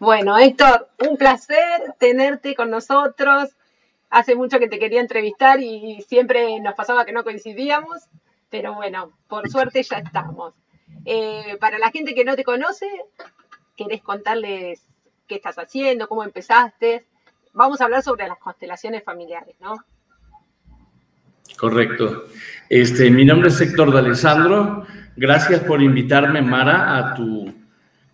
Bueno, Héctor, un placer tenerte con nosotros. Hace mucho que te quería entrevistar y siempre nos pasaba que no coincidíamos, pero bueno, por suerte ya estamos. Para la gente que no te conoce, ¿querés contarles qué estás haciendo, cómo empezaste? Vamos a hablar sobre las constelaciones familiares, ¿no? Correcto. Mi nombre es Héctor D'Alessandro. Gracias por invitarme, Mara,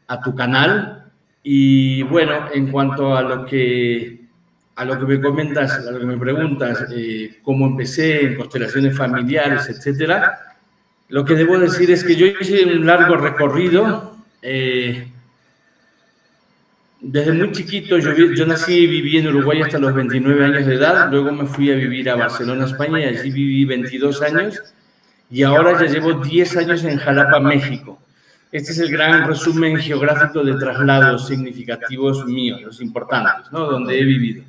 a tu canal. Y bueno, en cuanto a lo que me comentas, a lo que me preguntas, cómo empecé en constelaciones familiares, etcétera, lo que debo decir es que yo hice un largo recorrido. Desde muy chiquito, yo nací y viví en Uruguay hasta los 29 años de edad, luego me fui a vivir a Barcelona, España, y allí viví 22 años, y ahora ya llevo 10 años en Jalapa, México. Este es el gran resumen geográfico de traslados significativos míos, los importantes, ¿no? Donde he vivido.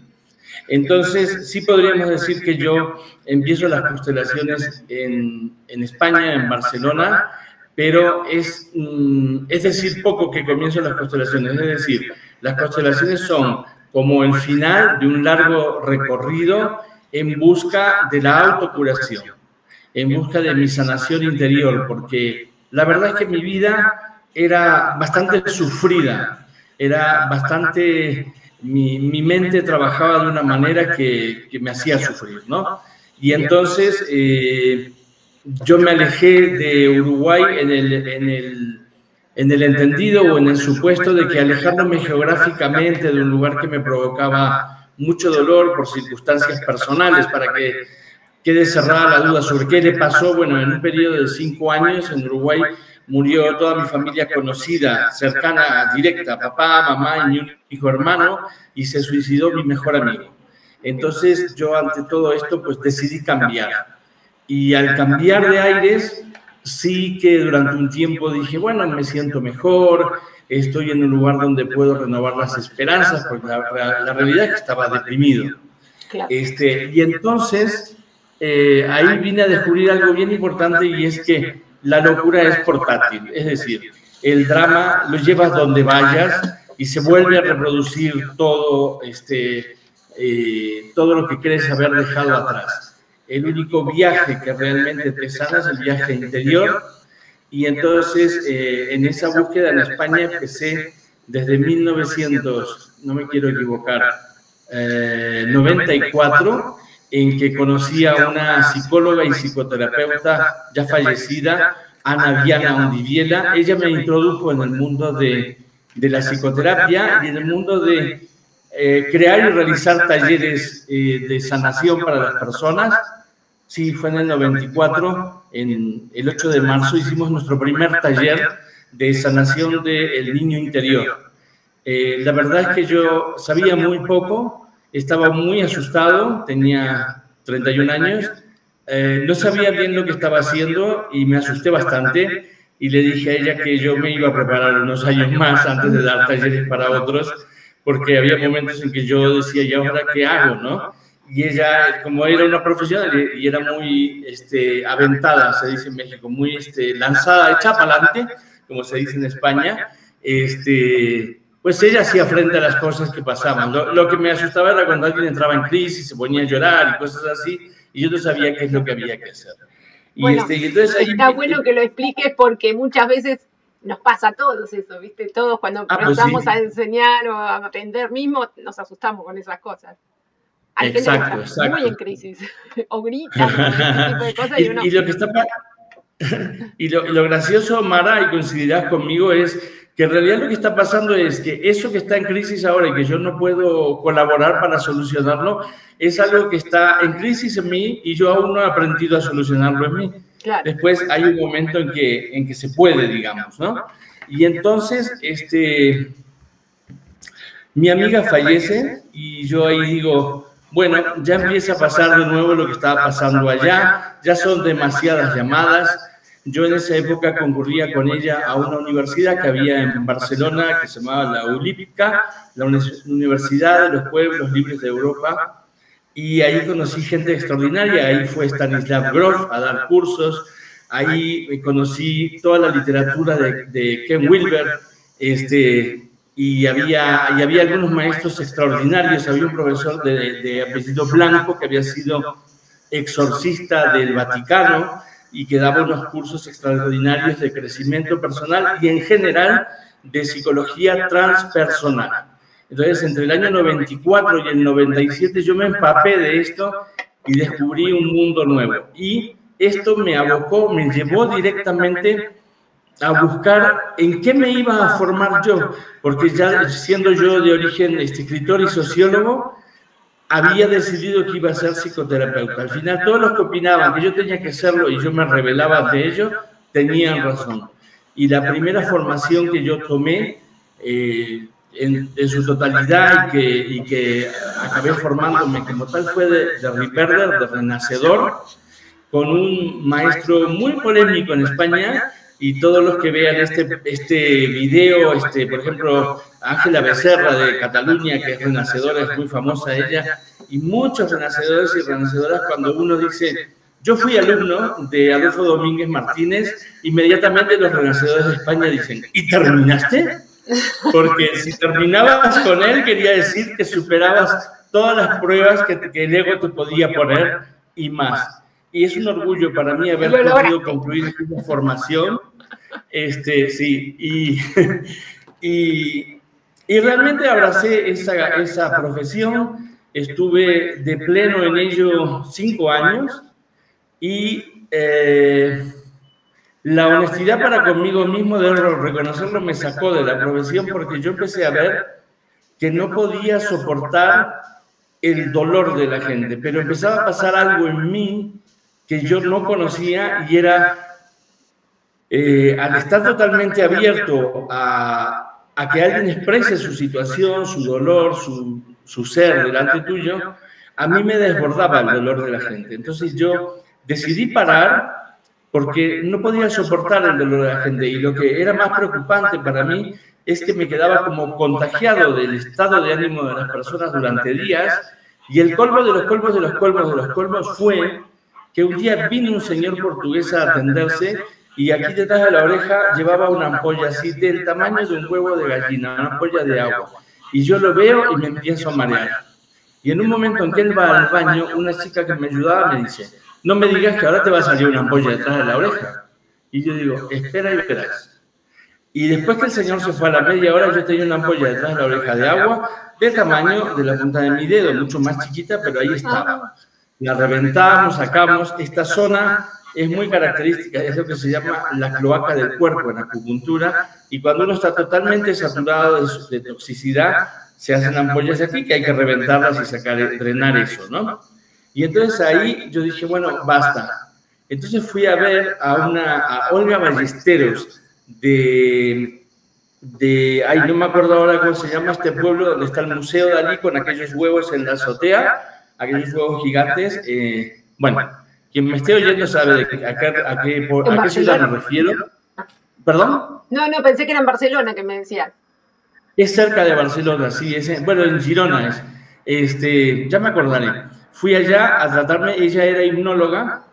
Entonces, sí podríamos decir que yo empiezo las constelaciones en España, en Barcelona, pero es decir poco que comienzo las constelaciones. Es decir, las constelaciones son como el final de un largo recorrido en busca de la autocuración, en busca de mi sanación interior, porque la verdad es que mi vida era bastante sufrida, era bastante... Mi mente trabajaba de una manera que me hacía sufrir, ¿no? Y entonces yo me alejé de Uruguay en el entendido o en el supuesto de que alejándome geográficamente de un lugar que me provocaba mucho dolor por circunstancias personales, para que quede cerrada la duda sobre qué le pasó. Bueno, en un periodo de 5 años en Uruguay murió toda mi familia conocida, cercana, directa, papá, mamá y mi hijo hermano, y se suicidó mi mejor amigo. Entonces yo ante todo esto pues decidí cambiar. Y al cambiar de aires, sí que durante un tiempo dije, bueno, me siento mejor, estoy en un lugar donde puedo renovar las esperanzas, porque la realidad es que estaba deprimido. Y entonces ahí vine a descubrir algo bien importante, y es que la locura es portátil, es decir, el drama lo llevas donde vayas y se vuelve a reproducir todo, todo lo que crees haber dejado atrás. El único viaje que realmente te sana es el viaje interior, y entonces en esa búsqueda en España empecé desde 1900, no me quiero equivocar, 94, en que conocí a una psicóloga y psicoterapeuta ya fallecida, Ana Diana Ondiviela. Ella me introdujo en el mundo de la psicoterapia y en el mundo de crear y realizar talleres de sanación para las personas. Sí, fue en el 94, en el 8 de marzo, hicimos nuestro primer taller de sanación del niño interior. La verdad es que yo sabía muy poco, estaba muy asustado, tenía 31 años, no sabía bien lo que estaba haciendo y me asusté bastante, y le dije a ella que yo me iba a preparar unos años más antes de dar talleres para otros, porque había momentos en que yo decía, ¿y ahora qué hago, no? Y ella, como era una profesional y era muy aventada, se dice en México, muy lanzada, hecha para adelante, como se dice en España, pues ella hacía frente a las cosas que pasaban. Lo que me asustaba era cuando alguien entraba en crisis, se ponía a llorar y cosas así, y yo no sabía qué es lo que había que hacer. Y, bueno, entonces ahí está bueno que lo expliques, porque muchas veces nos pasa a todos eso, ¿viste? Todos cuando empezamos a enseñar o a aprender mismo, nos asustamos con esas cosas. Hay gente que está muy en crisis, o gritan, o ese tipo de cosas, y lo que está... Y lo gracioso, Mara, y coincidirás conmigo, es que en realidad lo que está pasando es que eso que está en crisis ahora y que yo no puedo colaborar para solucionarlo, es algo que está en crisis en mí y yo aún no he aprendido a solucionarlo en mí. Claro. Después hay un momento en que se puede, digamos, ¿no? Y entonces, mi amiga fallece y yo ahí digo, bueno, ya empieza a pasar de nuevo lo que estaba pasando allá, ya son demasiadas llamadas. Yo en esa época concurría con ella a una universidad que había en Barcelona que se llamaba la ULIPCA, la Universidad de los Pueblos Libres de Europa, y ahí conocí gente extraordinaria. Ahí fue Stanislav Grof a dar cursos, ahí conocí toda la literatura de Ken Wilber, y había algunos maestros extraordinarios. Había un profesor de apellido Blanco que había sido exorcista del Vaticano y que daba unos cursos extraordinarios de crecimiento personal y en general de psicología transpersonal. Entonces, entre el año 94 y el 97 yo me empapé de esto y descubrí un mundo nuevo. Y esto me abocó, me llevó directamente a buscar en qué me iba a formar yo, porque ya siendo yo de origen escritor y sociólogo, había decidido que iba a ser psicoterapeuta. Al final, todos los que opinaban que yo tenía que serlo y yo me rebelaba de ello, tenían razón. Y la primera formación que yo tomé en su totalidad y que acabé formándome como tal fue de Ripperger, de Renacedor, con un maestro muy polémico en España. Y todos los que vean este video, por ejemplo, Ángela Becerra de Cataluña, que es renacedora, es muy famosa ella, y muchos renacedores y renacedoras, cuando uno dice, yo fui alumno de Adolfo Domínguez Martínez, inmediatamente los renacedores de España dicen, ¿y terminaste? Porque si terminabas con él, quería decir que superabas todas las pruebas que el ego te podía poner y más. Y es un orgullo para mí haber podido concluir esta formación. Sí, y realmente abracé esa profesión, estuve de pleno en ello 5 años y la honestidad para conmigo mismo, de reconocerlo, me sacó de la profesión porque yo empecé a ver que no podía soportar el dolor de la gente, pero empezaba a pasar algo en mí que yo no conocía y era, al estar totalmente abierto a que alguien exprese su situación, su dolor, su ser delante tuyo, a mí me desbordaba el dolor de la gente. Entonces yo decidí parar porque no podía soportar el dolor de la gente y lo que era más preocupante para mí es que me quedaba como contagiado del estado de ánimo de las personas durante días y el colmo de los colmos de los colmos de los colmos fue que un día vino un señor portugués a atenderse y aquí detrás de la oreja llevaba una ampolla así del tamaño de un huevo de gallina, una ampolla de agua. Y yo lo veo y me empiezo a marear. Y en un momento en que él va al baño, una chica que me ayudaba me dice, no me digas que ahora te va a salir una ampolla detrás de la oreja. Y yo digo, espera y verás. Y después que el señor se fue a la media hora, yo tenía una ampolla detrás de la oreja de agua del tamaño de la punta de mi dedo, mucho más chiquita, pero ahí estaba. La reventamos, sacamos. Esta zona es muy característica, es lo que se llama la cloaca del cuerpo en acupuntura, y cuando uno está totalmente saturado de toxicidad, se hacen ampollas aquí que hay que reventarlas y drenar eso, ¿no? Y entonces ahí yo dije, bueno, basta. Entonces fui a ver a Olga Ballesteros ay, no me acuerdo ahora cómo se llama este pueblo, donde está el Museo Dalí con aquellos huevos en la azotea, aquellos huevos gigantes. Bueno, quien me esté oyendo sabe a qué ciudad me refiero. ¿Perdón? No, pensé que era en Barcelona que me decían. Es cerca de Barcelona, sí, bueno, en Girona es. Ya me acordaré. Fui allá a tratarme, ella era hipnóloga.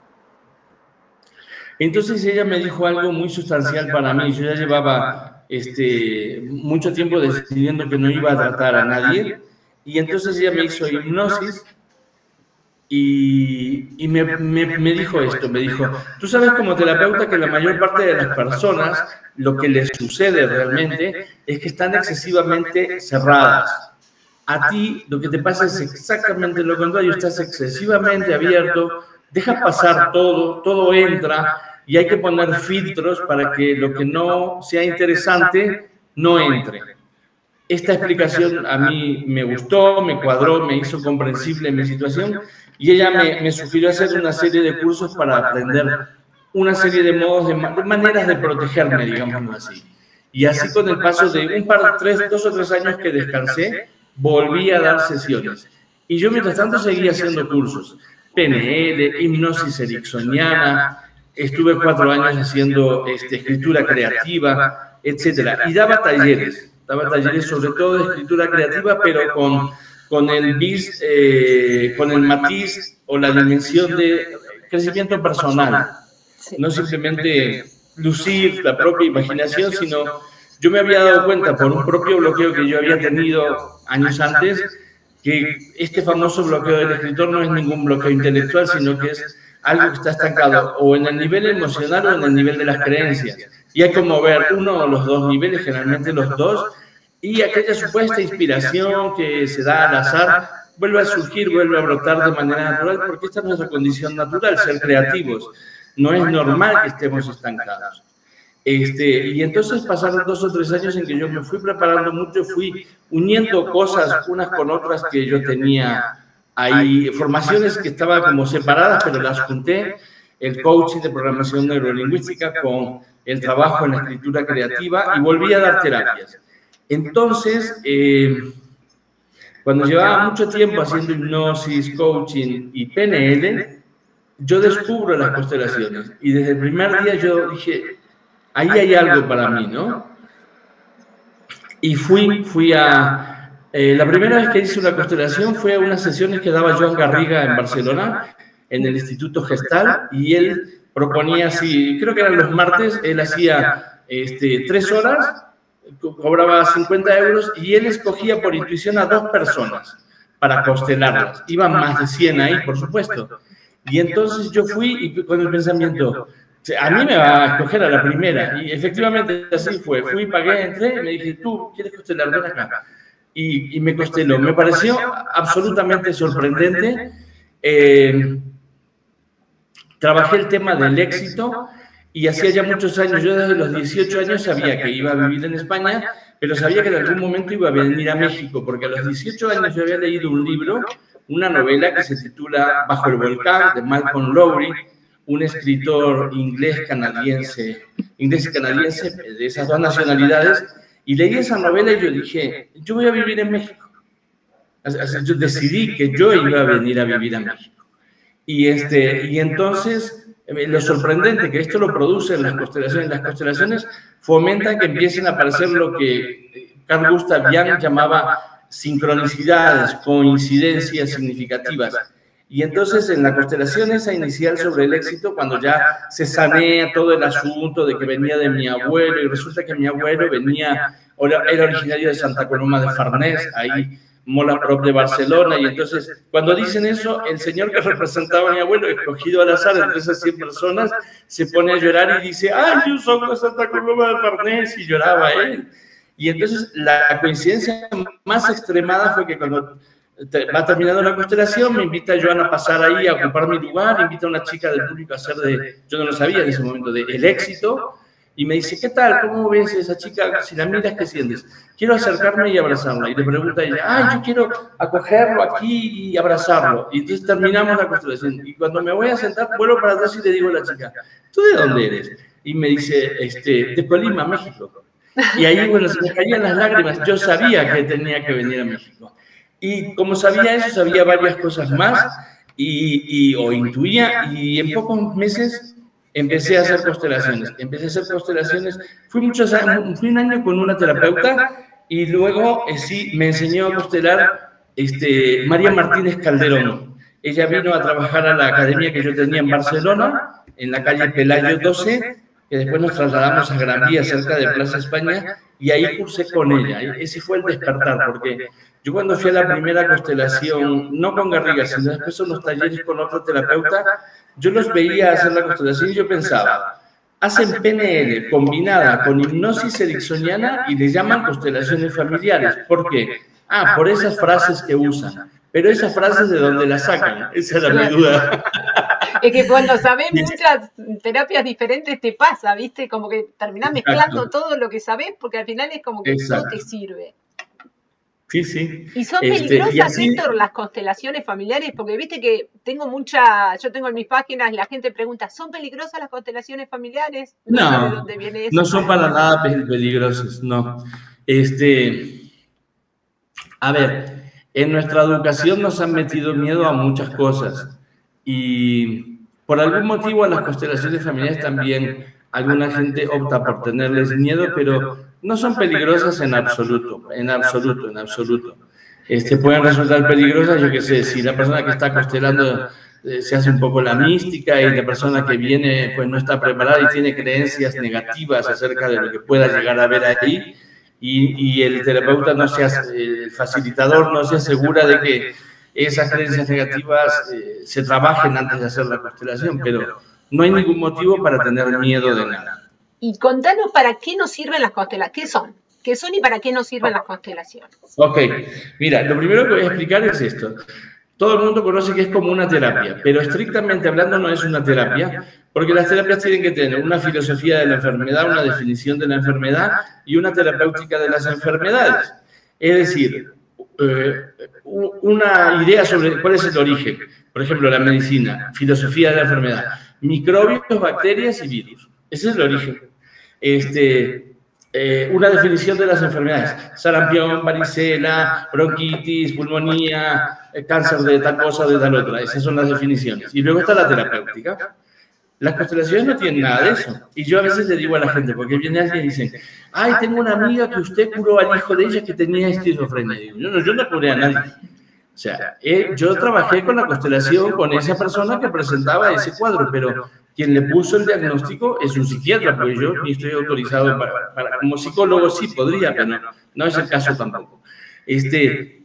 Entonces ella me dijo algo muy sustancial para mí. Yo ya llevaba mucho tiempo decidiendo que no iba a tratar a nadie. Y entonces ella me hizo hipnosis y me dijo esto, me dijo, tú sabes como terapeuta que la mayor parte de las personas lo que les sucede realmente es que están excesivamente cerradas. A ti lo que te pasa es exactamente lo contrario, estás excesivamente abierto, dejas pasar todo entra y hay que poner filtros para que lo que no sea interesante no entre. Esta explicación a mí me gustó, me cuadró, me hizo comprensible mi situación y ella me sugirió hacer una serie de cursos para aprender una serie de modos, de maneras de protegerme, digámoslo así. Y así con el paso de 2 o 3 años que descansé, volví a dar sesiones. Y yo mientras tanto seguía haciendo cursos. PNL, hipnosis ericksoniana, estuve 4 años haciendo escritura creativa, etc. Y daba talleres sobre todo de escritura creativa, pero con el matiz o la dimensión de crecimiento personal. No simplemente lucir la propia imaginación, sino yo me había dado cuenta por un propio bloqueo que yo había tenido años antes, que este famoso bloqueo del escritor no es ningún bloqueo intelectual, sino que es algo que está estancado o en el nivel emocional o en el nivel de las creencias. Y hay que mover uno o los dos niveles, generalmente los dos, y aquella supuesta inspiración que se da al azar vuelve a surgir, vuelve a brotar de manera natural, porque esta es nuestra condición natural, ser creativos. No es normal que estemos estancados. Y entonces pasaron 2 o 3 años en que yo me fui preparando mucho, fui uniendo cosas unas con otras que yo tenía ahí, formaciones que estaban como separadas, pero las junté, el coaching de programación neurolingüística con el trabajo en la escritura creativa y volví a dar terapias. Entonces, cuando llevaba mucho tiempo haciendo hipnosis, coaching y PNL, yo descubro las constelaciones y desde el primer día yo dije, ahí hay algo para mí, ¿no? Y fui a... la primera vez que hice una constelación fue a unas sesiones que daba Joan Garriga en Barcelona, en el Instituto Gestal, y él proponía así, creo que eran los martes, él hacía 3 horas, cobraba 50 euros, y él escogía por intuición a 2 personas para constelarlas. Iban más de 100 ahí, por supuesto. Y entonces yo fui y con el pensamiento... A mí me va a escoger a la primera, y efectivamente así fue. Fui, pagué, entré y me dije, ¿tú quieres constelar? Ven acá. Y me consteló. Me pareció absolutamente sorprendente. Trabajé el tema del éxito y hacía ya muchos años, yo desde los 18 años sabía que iba a vivir en España, pero sabía que en algún momento iba a venir a México, porque a los 18 años yo había leído un libro, una novela que se titula Bajo el volcán, de Malcolm Lowry, un escritor inglés-canadiense, de esas 2 nacionalidades, y leí esa novela y yo dije, yo voy a vivir en México. Yo decidí que yo iba a venir a vivir a México. Y entonces, lo sorprendente que esto lo produce en las constelaciones fomentan que empiecen a aparecer lo que Carl Gustav Jung llamaba sincronicidades, coincidencias significativas. Y entonces en la constelación esa inicial sobre el éxito, cuando ya se sanea todo el asunto de que venía de mi abuelo, y resulta que mi abuelo era originario de Santa Coloma de Farnés, ahí Mola Prop de Barcelona, y entonces cuando dicen eso, el señor que representaba a mi abuelo, escogido al azar entre esas 100 personas, se pone a llorar y dice, ¡ay, yo soy de Santa Coloma de Farnés! Y lloraba él. Y entonces la coincidencia más extremada fue que cuando va terminando la constelación, me invita Joan a pasar ahí a ocupar mi lugar, invita a una chica del público a hacer yo no lo sabía en ese momento, el éxito, y me dice, ¿qué tal? ¿Cómo ves esa chica? Si la miras, ¿qué sientes? Quiero acercarme y abrazarla. Y le pregunta a ella, ¡ay, yo quiero acogerlo aquí y abrazarlo! Y entonces terminamos la constelación. Y cuando me voy a sentar, vuelvo para atrás y le digo a la chica, ¿tú de dónde eres? Y me dice, de Colima, México. Y ahí, bueno, se me caían las lágrimas. Yo sabía que tenía que venir a México. Y como sabía eso, sabía varias cosas más o intuía, y en pocos meses empecé a hacer constelaciones. Fui un año con una terapeuta y luego sí me enseñó a constelar María Martínez Calderón. Ella vino a trabajar a la academia que yo tenía en Barcelona, en la calle Pelayo 12, que después nos trasladamos a Gran Vía, cerca de Plaza España, y ahí cursé con ella. Ese fue el despertar, porque yo cuando fui a la primera constelación, no con Garriga, sino después en los talleres con otro terapeuta, yo los veía hacer la constelación y yo pensaba, hacen PNL combinada con hipnosis ericksoniana y le llaman constelaciones familiares. ¿Por qué? Por esas frases que usan. Pero esas frases, ¿de dónde las sacan? Esa era mi duda. Es que cuando sabés muchas terapias diferentes te pasa, ¿viste? Como que terminás mezclando todo lo que sabés, porque al final es como que todo te sirve. Sí, sí. ¿Y son peligrosas, Héctor, las constelaciones familiares? Porque viste que yo tengo en mis páginas, la gente pregunta, ¿son peligrosas las constelaciones familiares? No, sé de dónde viene eso. No son para nada peligrosas, no. A ver, en nuestra educación nos han metido miedo a muchas cosas y por algún motivo a las constelaciones familiares también alguna gente opta por tenerles miedo, pero no son peligrosas en absoluto. Pueden resultar peligrosas, yo qué sé, si la persona que está constelando se hace un poco la mística y la persona que viene pues no está preparada y tiene creencias negativas acerca de lo que pueda llegar a ver ahí, y el terapeuta no se hace, el facilitador no se asegura de que esas creencias negativas se trabajen antes de hacer la constelación, pero no hay ningún motivo para tener miedo de nada. Y contanos para qué nos sirven las constelaciones. ¿Qué son? ¿Qué son y para qué nos sirven las constelaciones? Ok, mira, lo primero que voy a explicar es esto. Todo el mundo conoce que es como una terapia, pero estrictamente hablando no es una terapia, porque las terapias tienen que tener una filosofía de la enfermedad, una definición de la enfermedad y una terapéutica de las enfermedades. Es decir, una idea sobre cuál es el origen. Por ejemplo, la medicina, filosofía de la enfermedad, microbios, bacterias y virus. Ese es el origen. Una definición de las enfermedades: sarampión, varicela, bronquitis, pulmonía, cáncer de tal cosa o de tal otra. Esas son las definiciones. Y luego está la terapéutica. Las constelaciones no tienen nada de eso. Y yo a veces le digo a la gente, porque viene alguien y dice, ay, tengo una amiga que usted curó al hijo de ella que tenía esquizofrenia. Y digo, yo no curé a nadie. O sea, yo trabajé con la constelación con esa persona que presentaba ese cuadro, pero quien le puso el diagnóstico es un psiquiatra, porque yo ni estoy autorizado como psicólogo sí podría, pero no es el caso tampoco.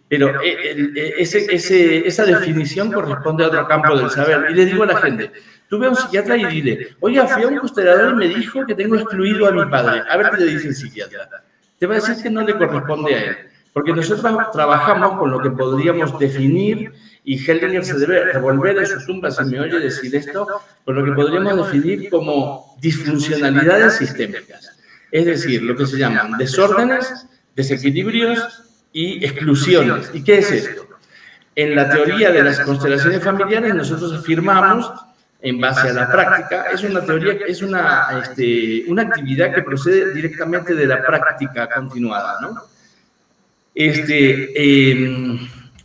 Pero esa definición corresponde a otro campo del saber. Y le digo a la gente, tú ve a un psiquiatra y dile, oiga, fui a un constelador y me dijo que tengo excluido a mi padre. A ver qué le dice el psiquiatra. Te va a decir que no le corresponde a él. Porque nosotros trabajamos con lo que podríamos definir, y Hellinger se debe revolver en su tumba si me oye decir esto, con lo que podríamos definir como disfuncionalidades sistémicas. Es decir, lo que se llaman desórdenes, desequilibrios y exclusiones. ¿Y qué es esto? En la teoría de las constelaciones familiares nosotros afirmamos, en base a la práctica, es una teoría, es una actividad que procede directamente de la práctica continuada, ¿no?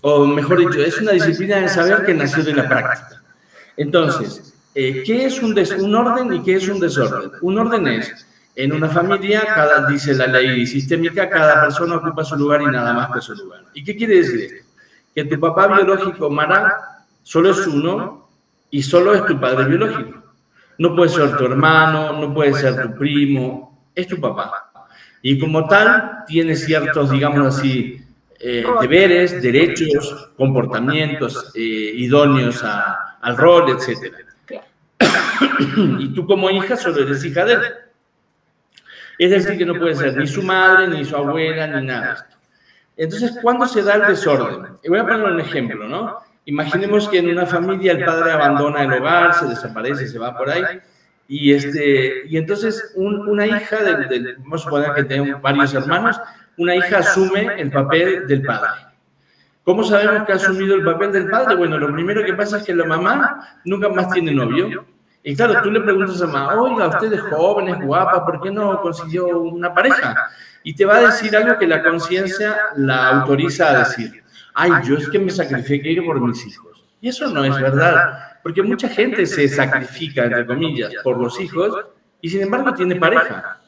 O mejor dicho, es una disciplina del saber que nació de la práctica. Entonces, ¿qué es un orden y qué es un desorden? Un orden es, en una familia, dice la ley sistémica, cada persona ocupa su lugar y nada más que su lugar. ¿Y qué quiere decir esto? Que tu papá biológico, Mara, solo es uno y solo es tu padre biológico. No puede ser tu hermano, no puede ser tu primo, es tu papá. Y como tal, tiene ciertos, digamos así, deberes, derechos, comportamientos idóneos al rol, etc. Y tú como hija solo eres hija de él. Es decir, que no puede ser ni su madre, ni su abuela, ni nada de esto. Entonces, ¿cuándo se da el desorden? Y voy a poner un ejemplo, ¿no? Imaginemos que en una familia el padre abandona el hogar, se desaparece, se va por ahí. Y entonces una hija, vamos a suponer que tengo varios hermanos, una hija asume el papel del padre. ¿Cómo sabemos que ha asumido el papel del padre? Bueno, lo primero que pasa es que la mamá nunca más tiene novio. Y claro, tú le preguntas a mamá, oiga, usted es joven, es guapa, ¿por qué no consiguió una pareja? Y te va a decir algo que la conciencia la autoriza a decir. Ay, yo es que me sacrifiqué por mis hijos. Y eso no es verdad. Porque mucha gente se sacrifica, entre comillas, por los hijos y sin embargo tiene pareja.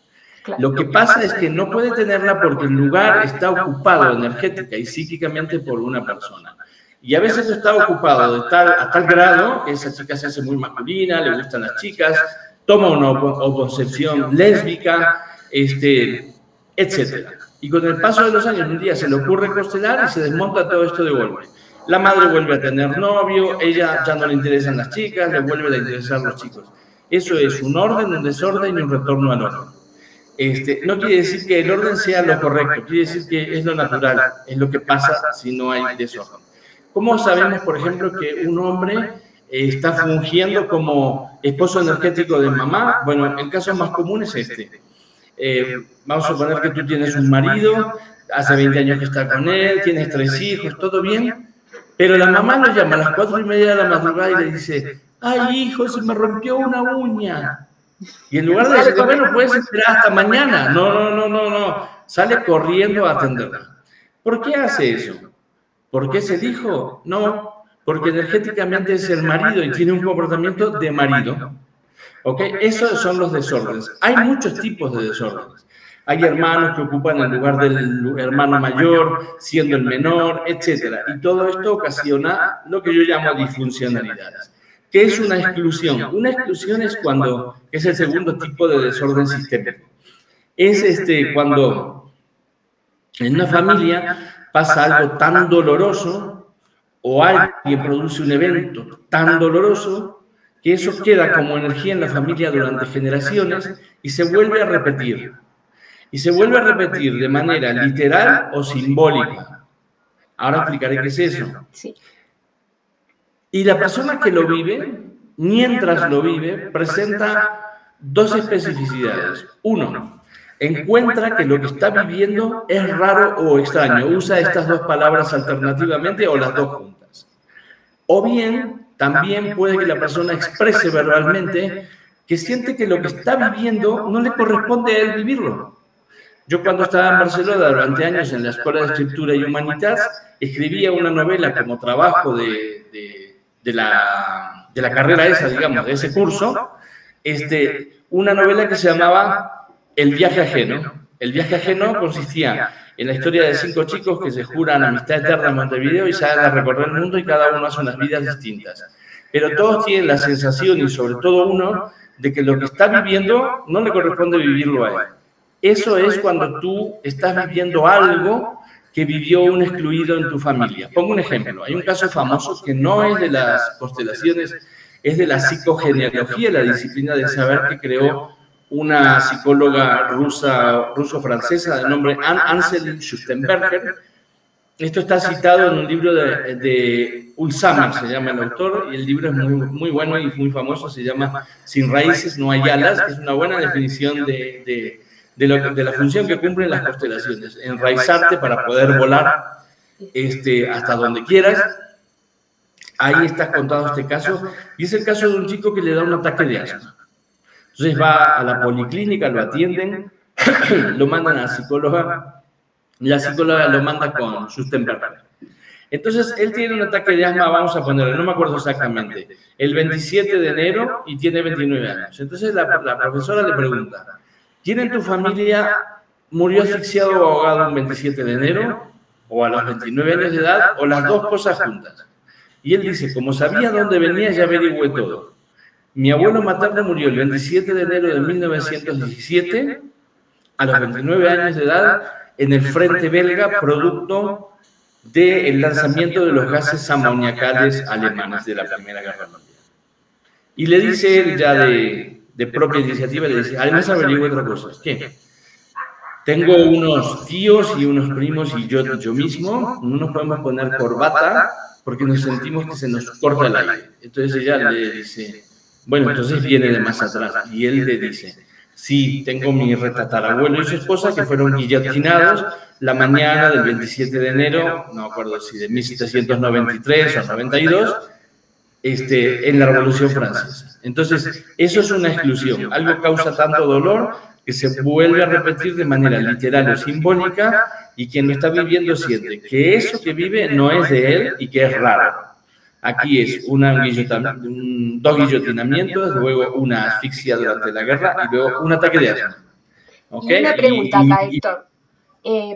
Lo que pasa es que no puede tenerla porque el lugar está ocupado energética y psíquicamente por una persona. Y a veces está ocupado a tal grado que esa chica se hace muy masculina, le gustan las chicas, toma una concepción lésbica, etc. Y con el paso de los años, un día se le ocurre constelar y se desmonta todo esto de golpe. La madre vuelve a tener novio, ella ya no le interesan las chicas, le vuelven a interesar los chicos. Eso es un orden, un desorden y un retorno al orden. No quiere decir que el orden sea lo correcto, quiere decir que es lo natural, es lo que pasa si no hay desorden. ¿Cómo sabemos, por ejemplo, que un hombre está fungiendo como esposo energético de mamá? Bueno, el caso más común es vamos a suponer que tú tienes un marido, hace 20 años que está con él, tienes 3 hijos, todo bien. Pero la mamá lo llama a las 4:30 de la madrugada y le dice, ay, hijo, se me rompió una uña. Y en lugar de decir, bueno, puedes esperar hasta mañana. No. Sale corriendo a atenderla. ¿Por qué hace eso? ¿Por qué es el hijo? No, porque energéticamente es el marido y tiene un comportamiento de marido. ¿Ok? Esos son los desórdenes. Hay muchos tipos de desórdenes. Hay hermanos que ocupan el lugar del hermano mayor, siendo el menor, etc. Y todo esto ocasiona lo que yo llamo disfuncionalidades. ¿Qué es una exclusión? Una exclusión es cuando, es el segundo tipo de desorden sistémico. Es cuando en una familia pasa algo tan doloroso o alguien produce un evento tan doloroso que eso queda como energía en la familia durante generaciones y se vuelve a repetir. Y se vuelve a repetir de manera literal o simbólica. Ahora explicaré qué es eso. Sí. Y la persona que lo vive, mientras lo vive, presenta dos especificidades. Uno, encuentra que lo que está viviendo es raro o extraño. Usa estas dos palabras alternativamente o las dos juntas. O bien, también puede que la persona exprese verbalmente que siente que lo que está viviendo no le corresponde a él vivirlo. Yo cuando estaba en Barcelona durante años en la Escuela de Escritura y Humanitats, escribía una novela como trabajo de la carrera esa, digamos, de ese curso, una novela que se llamaba El viaje ajeno. El viaje ajeno consistía en la historia de 5 chicos que se juran amistad eterna en Montevideo y salen a recorrer el mundo y cada uno hace unas vidas distintas. Pero todos tienen la sensación, y sobre todo uno, de que lo que está viviendo no le corresponde vivirlo a él. Eso es cuando tú estás viviendo algo que vivió un excluido en tu familia. Pongo un ejemplo. Hay un caso famoso que no es de las constelaciones, es de la psicogenealogía, la disciplina del saber que creó una psicóloga ruso-francesa de nombre Anselin Schustenberger. Esto está citado en un libro de Ulsamer, se llama el autor, y el libro es muy bueno y muy famoso, se llama Sin raíces no hay alas, que es una buena definición de la función que cumplen las constelaciones, enraizarte para poder volar hasta donde quieras. Ahí está contado este caso, y es el caso de un chico que le da un ataque de asma. Entonces va a la policlínica, lo atienden, lo mandan a la psicóloga lo manda con Schustenberger. Entonces él tiene un ataque de asma, vamos a ponerlo, no me acuerdo exactamente, el 27 de enero y tiene 29 años. Entonces la profesora le pregunta, ¿quién en tu familia murió asfixiado o ahogado el 27 de enero o a los 29 años de edad o las dos cosas juntas? Y él dice, como sabía dónde venía, ya averigüé todo. Mi abuelo materno murió el 27 de enero de 1917 a los 29 años de edad en el frente belga, producto del lanzamiento de los gases amoniacales alemanes de la Primera Guerra Mundial. Y le dice él ya de propia iniciativa, le dice, además averigué otra cosa. ¿Qué? Tengo unos tíos y unos primos y yo mismo, no nos podemos poner corbata porque nos sentimos que se nos corta el aire. Entonces ella le dice, bueno, entonces viene de más atrás. Y él le dice, sí, tengo mi retatarabuelo y su esposa que fueron guillotinados la mañana del 27 de enero, no me acuerdo si de 1793 o 92, en la Revolución Francesa. Entonces, eso es una exclusión. Algo causa tanto dolor que se vuelve a repetir de manera literal o simbólica y quien lo está viviendo siente que eso que vive no es de él y que es raro. Aquí es dos guillotinamientos, luego una asfixia durante la guerra y luego un ataque de asma. ¿Okay? Y una pregunta acá, Héctor.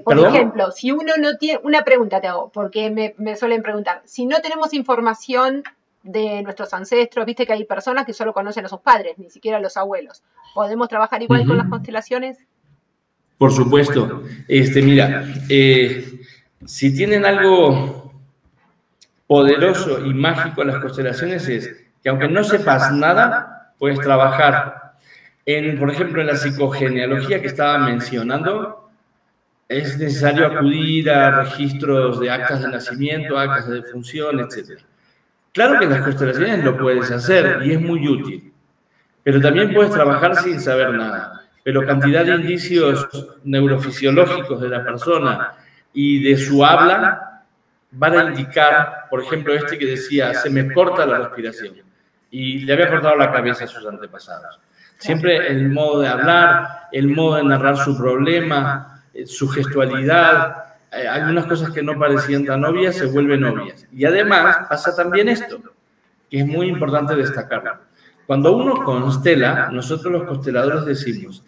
Por ejemplo, si uno no tiene... Una pregunta te hago, porque me suelen preguntar. Si no tenemos información de nuestros ancestros, viste que hay personas que solo conocen a sus padres, ni siquiera a los abuelos. ¿Podemos trabajar igual con las constelaciones? Por supuesto. Mira, si tienen algo poderoso y mágico en las constelaciones es que aunque no sepas nada, puedes trabajar por ejemplo, en la psicogenealogía que estaba mencionando, es necesario acudir a registros de actas de nacimiento, actas de defunción, etc. Claro que en las constelaciones lo puedes hacer y es muy útil, pero también puedes trabajar sin saber nada. Pero cantidad de indicios neurofisiológicos de la persona y de su habla van a indicar, por ejemplo, que decía, se me corta la respiración, y le había cortado la cabeza a sus antepasados. Siempre el modo de hablar, el modo de narrar su problema, su gestualidad, algunas cosas que no parecían tan obvias se vuelven obvias. Y además pasa también esto, que es muy importante destacarlo. Cuando uno constela, nosotros los consteladores decimos,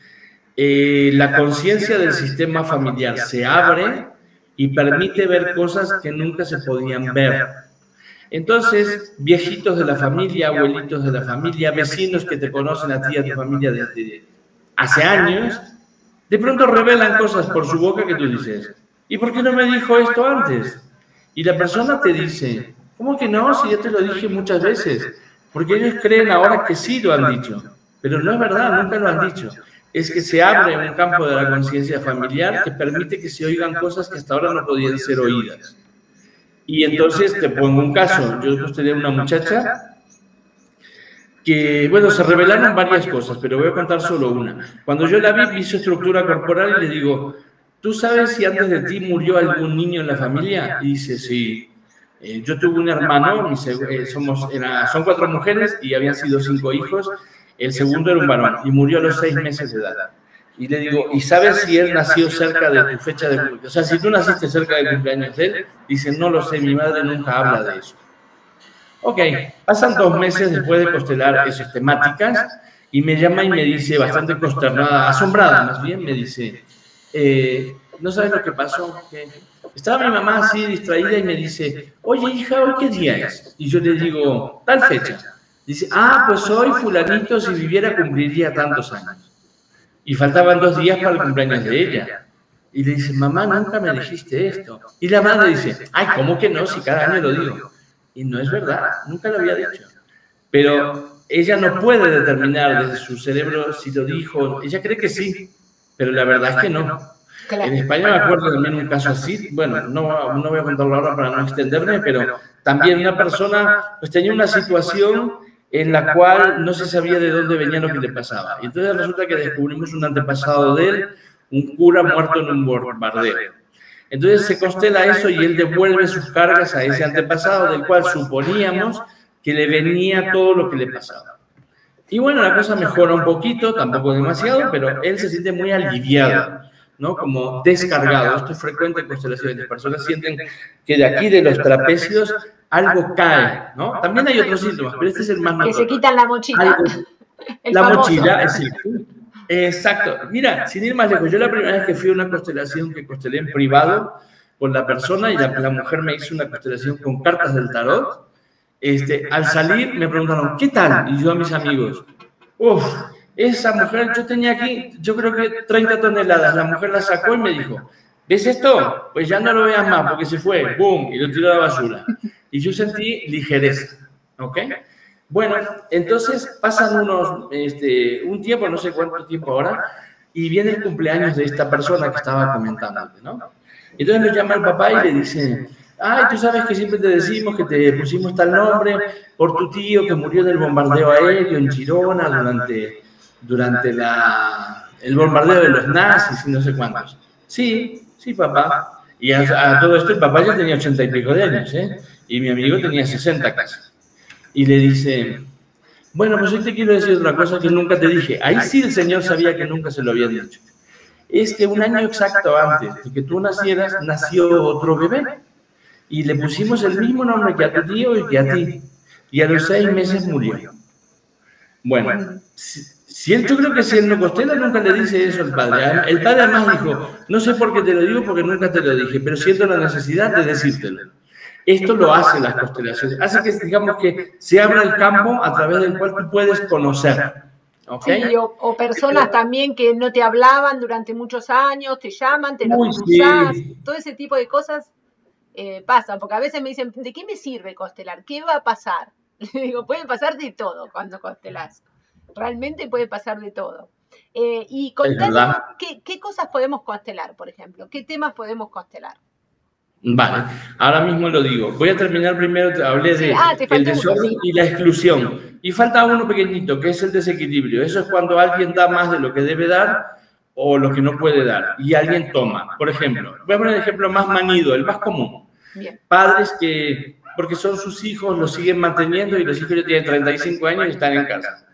la conciencia del sistema familiar se abre y permite ver cosas que nunca se podían ver. Entonces, viejitos de la familia, abuelitos de la familia, vecinos que te conocen a ti y a tu familia desde hace años, de pronto revelan cosas por su boca que tú dices, ¿y por qué no me dijo esto antes? Y la persona te dice, ¿cómo que no? Si ya te lo dije muchas veces. Porque ellos creen ahora que sí lo han dicho, pero no es verdad, nunca lo han dicho. Es que se abre un campo de la conciencia familiar que permite que se oigan cosas que hasta ahora no podían ser oídas. Y entonces te pongo un caso. Yo tenía una muchacha que, bueno, se revelaron varias cosas, pero voy a contar solo una. Cuando yo la vi su estructura corporal y le digo, ¿tú sabes si antes de ti murió algún niño en la familia? Y dice, sí. Yo tuve un hermano, son 4 mujeres y habían sido 5 hijos. El segundo era un varón y murió a los 6 meses de edad. Y le digo, ¿y sabes si él nació cerca de tu fecha de cumpleaños? O sea, si tú naciste cerca del cumpleaños de él, dice, no lo sé, mi madre nunca habla de eso. Ok, pasan 2 meses después de constelar esas temáticas y me llama y me dice, bastante consternada, asombrada más bien, me dice, ¿no sabes lo que pasó? Que estaba mi mamá así distraída y me dice, oye hija, ¿hoy qué día es? Y yo le digo, tal fecha. Dice, pues hoy fulanito si viviera cumpliría tantos años. Y faltaban 2 días para el cumpleaños de ella. Y le dice, mamá, nunca me dijiste esto. Y la madre dice, ay, ¿cómo que no? Si cada año lo digo. Y no es verdad, nunca lo había dicho. Pero ella no puede determinar desde su cerebro si lo dijo. Ella cree que sí, pero la verdad es que no. En España me acuerdo también un caso así, bueno, no voy a contarlo ahora para no extenderme, pero también una persona pues tenía una situación en la cual no se sabía de dónde venía lo que le pasaba. Y entonces resulta que descubrimos un antepasado de él, un cura muerto en un bombardeo. Entonces se constela eso y él devuelve sus cargas a ese antepasado del cual suponíamos que le venía todo lo que le pasaba. Y bueno, la cosa mejora un poquito, tampoco demasiado, pero él se siente muy aliviado, ¿no? Como descargado. Esto es frecuente en constelaciones. Las personas sienten que de aquí, de los trapecios, algo cae, ¿no? También hay otros síntomas, pero este es el más notorio. Que se quitan la mochila. La mochila, es decir, exacto. Mira, sin ir más lejos, yo la primera vez que fui a una constelación que constelé en privado con la persona y la mujer me hizo una constelación con cartas del tarot, al salir me preguntaron, ¿qué tal? Y yo a mis amigos, esa mujer, yo tenía aquí, yo creo que 30 toneladas, la mujer la sacó y me dijo, ¿ves esto? Pues ya no lo veas más porque se fue, ¡boom! Y lo tiró a la basura. Y yo sentí ligereza, ¿ok? Bueno, entonces pasan un tiempo, no sé cuánto tiempo ahora, y viene el cumpleaños de esta persona que estaba comentándote, ¿no? Entonces me llama el papá y le dice, ay, tú sabes que siempre te decimos que te pusimos tal nombre por tu tío que murió en el bombardeo aéreo en Girona durante el bombardeo de los nazis y no sé cuántos. Sí, papá. Y a todo esto el papá ya tenía 80 y pico de años, ¿eh? Y mi amigo tenía 60 casi. Y le dice, bueno, pues hoy te quiero decir otra cosa que nunca te dije. Ahí sí el Señor sabía que nunca se lo había dicho. Es que un año exacto antes de que tú nacieras, nació otro bebé. Y le pusimos el mismo nombre que a tu tío y que a ti. Y a los 6 meses murió. Bueno, yo creo que si él no constela, nunca le dice eso al padre. El padre además dijo, no sé por qué te lo digo porque nunca te lo dije, pero siento la necesidad de decírtelo. Esto lo hacen las constelaciones. Hace que, digamos, que se abra el campo a través del cual tú puedes conocer. ¿Okay? Sí, o personas también que no te hablaban durante muchos años, te llaman, te lo cruzás, todo ese tipo de cosas pasan, porque a veces me dicen, ¿de qué me sirve constelar? ¿Qué va a pasar? Le digo, puede pasar de todo cuando constelás. Realmente puede pasar de todo. Y contanos, ¿qué cosas podemos constelar, por ejemplo? ¿Qué temas podemos constelar? Vale, ahora mismo lo digo. Voy a terminar primero, te hablé de el desorden y la exclusión. Y falta uno pequeñito, que es el desequilibrio. Eso es cuando alguien da más de lo que debe dar o lo que no puede dar. Y alguien toma. Por ejemplo, voy a poner el ejemplo más manido, el más común. Bien. Padres que, porque son sus hijos, los siguen manteniendo y los hijos ya tienen 35 años y están en casa.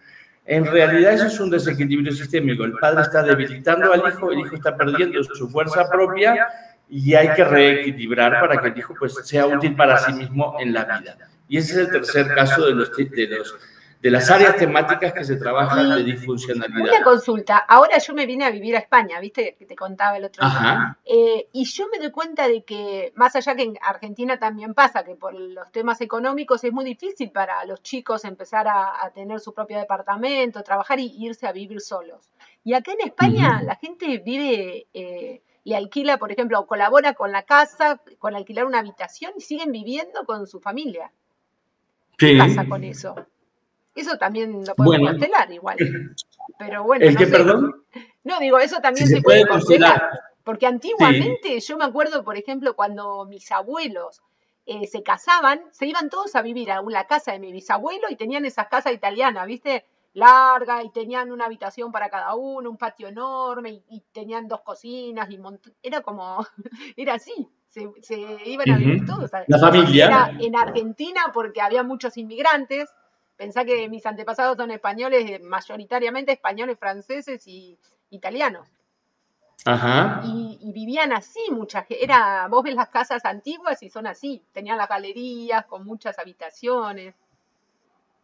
En realidad eso es un desequilibrio sistémico. El padre está debilitando al hijo, el hijo está perdiendo su fuerza propia y hay que reequilibrar para que el hijo pues, sea útil para sí mismo en la vida. Y ese es el tercer caso de las áreas temáticas que se trabajan de disfuncionalidad. Una consulta, ahora yo me vine a vivir a España, ¿viste? Que te contaba el otro día. Ajá. Y yo me doy cuenta de que, más allá que en Argentina también pasa, que por los temas económicos es muy difícil para los chicos empezar a tener su propio departamento, trabajar y irse a vivir solos. Y acá en España la gente vive, le alquila, por ejemplo, colabora con la casa, con alquilar una habitación y siguen viviendo con su familia. ¿Qué pasa con eso? Eso también lo podemos constelar igual. Pero bueno, ¿El qué, perdón? No, digo, eso también se puede constelar. Porque antiguamente, yo me acuerdo, por ejemplo, cuando mis abuelos se casaban, se iban todos a vivir a la casa de mi bisabuelo y tenían esas casas italianas, ¿viste? Larga, y tenían una habitación para cada uno, un patio enorme, y tenían 2 cocinas, y era como, era así, se iban a vivir todos. La familia. Era en Argentina porque había muchos inmigrantes. Pensá que mis antepasados son españoles, mayoritariamente españoles, franceses y italianos. Ajá. Y vivían así, vos ves las casas antiguas y son así, tenían las galerías con muchas habitaciones.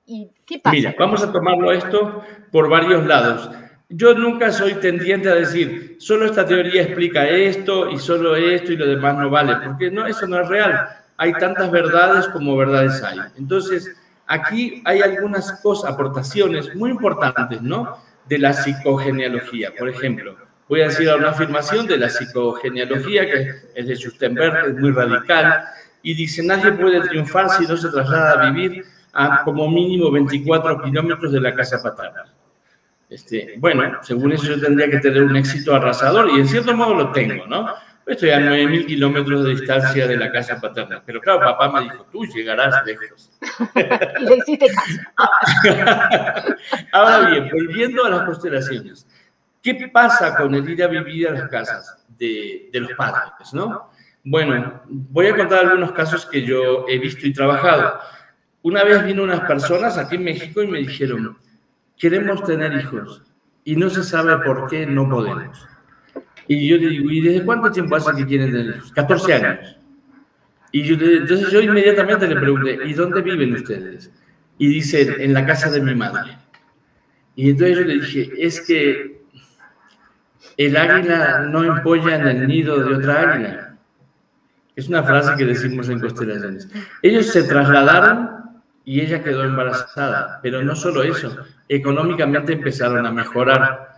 ¿Y qué pasa? Mira, vamos a tomarlo esto por varios lados. Yo nunca soy tendiente a decir, solo esta teoría explica esto y solo esto y lo demás no vale, porque no, eso no es real. Hay tantas verdades como verdades hay. Entonces, aquí hay algunas aportaciones muy importantes, ¿no? De la psicogenealogía. Por ejemplo, voy a decir una afirmación de la psicogenealogía que es de Schustenberg, es muy radical, y dice, nadie puede triunfar si no se traslada a vivir a como mínimo 24 kilómetros de la casa paterna. Bueno, según eso yo tendría que tener un éxito arrasador, y en cierto modo lo tengo, ¿no? Estoy a 9.000 kilómetros de distancia de la casa paterna. Pero claro, papá me dijo, tú llegarás lejos. Y le hiciste caso. Ahora bien, volviendo a las constelaciones. ¿Qué pasa con el ir a vivir a las casas de los padres, no? Bueno, voy a contar algunos casos que yo he visto y trabajado. Una vez vino unas personas aquí en México y me dijeron, queremos tener hijos y no se sabe por qué no podemos. Y yo le digo, ¿y desde cuánto tiempo hace que quieren tener hijos? 14 años. Y entonces yo inmediatamente le pregunté, ¿y dónde viven ustedes? Y dicen, en la casa de mi madre. Y entonces yo le dije, es que el águila no empolla en el nido de otra águila. Es una frase que decimos en constelaciones. Ellos se trasladaron y ella quedó embarazada, pero no solo eso, económicamente empezaron a mejorar.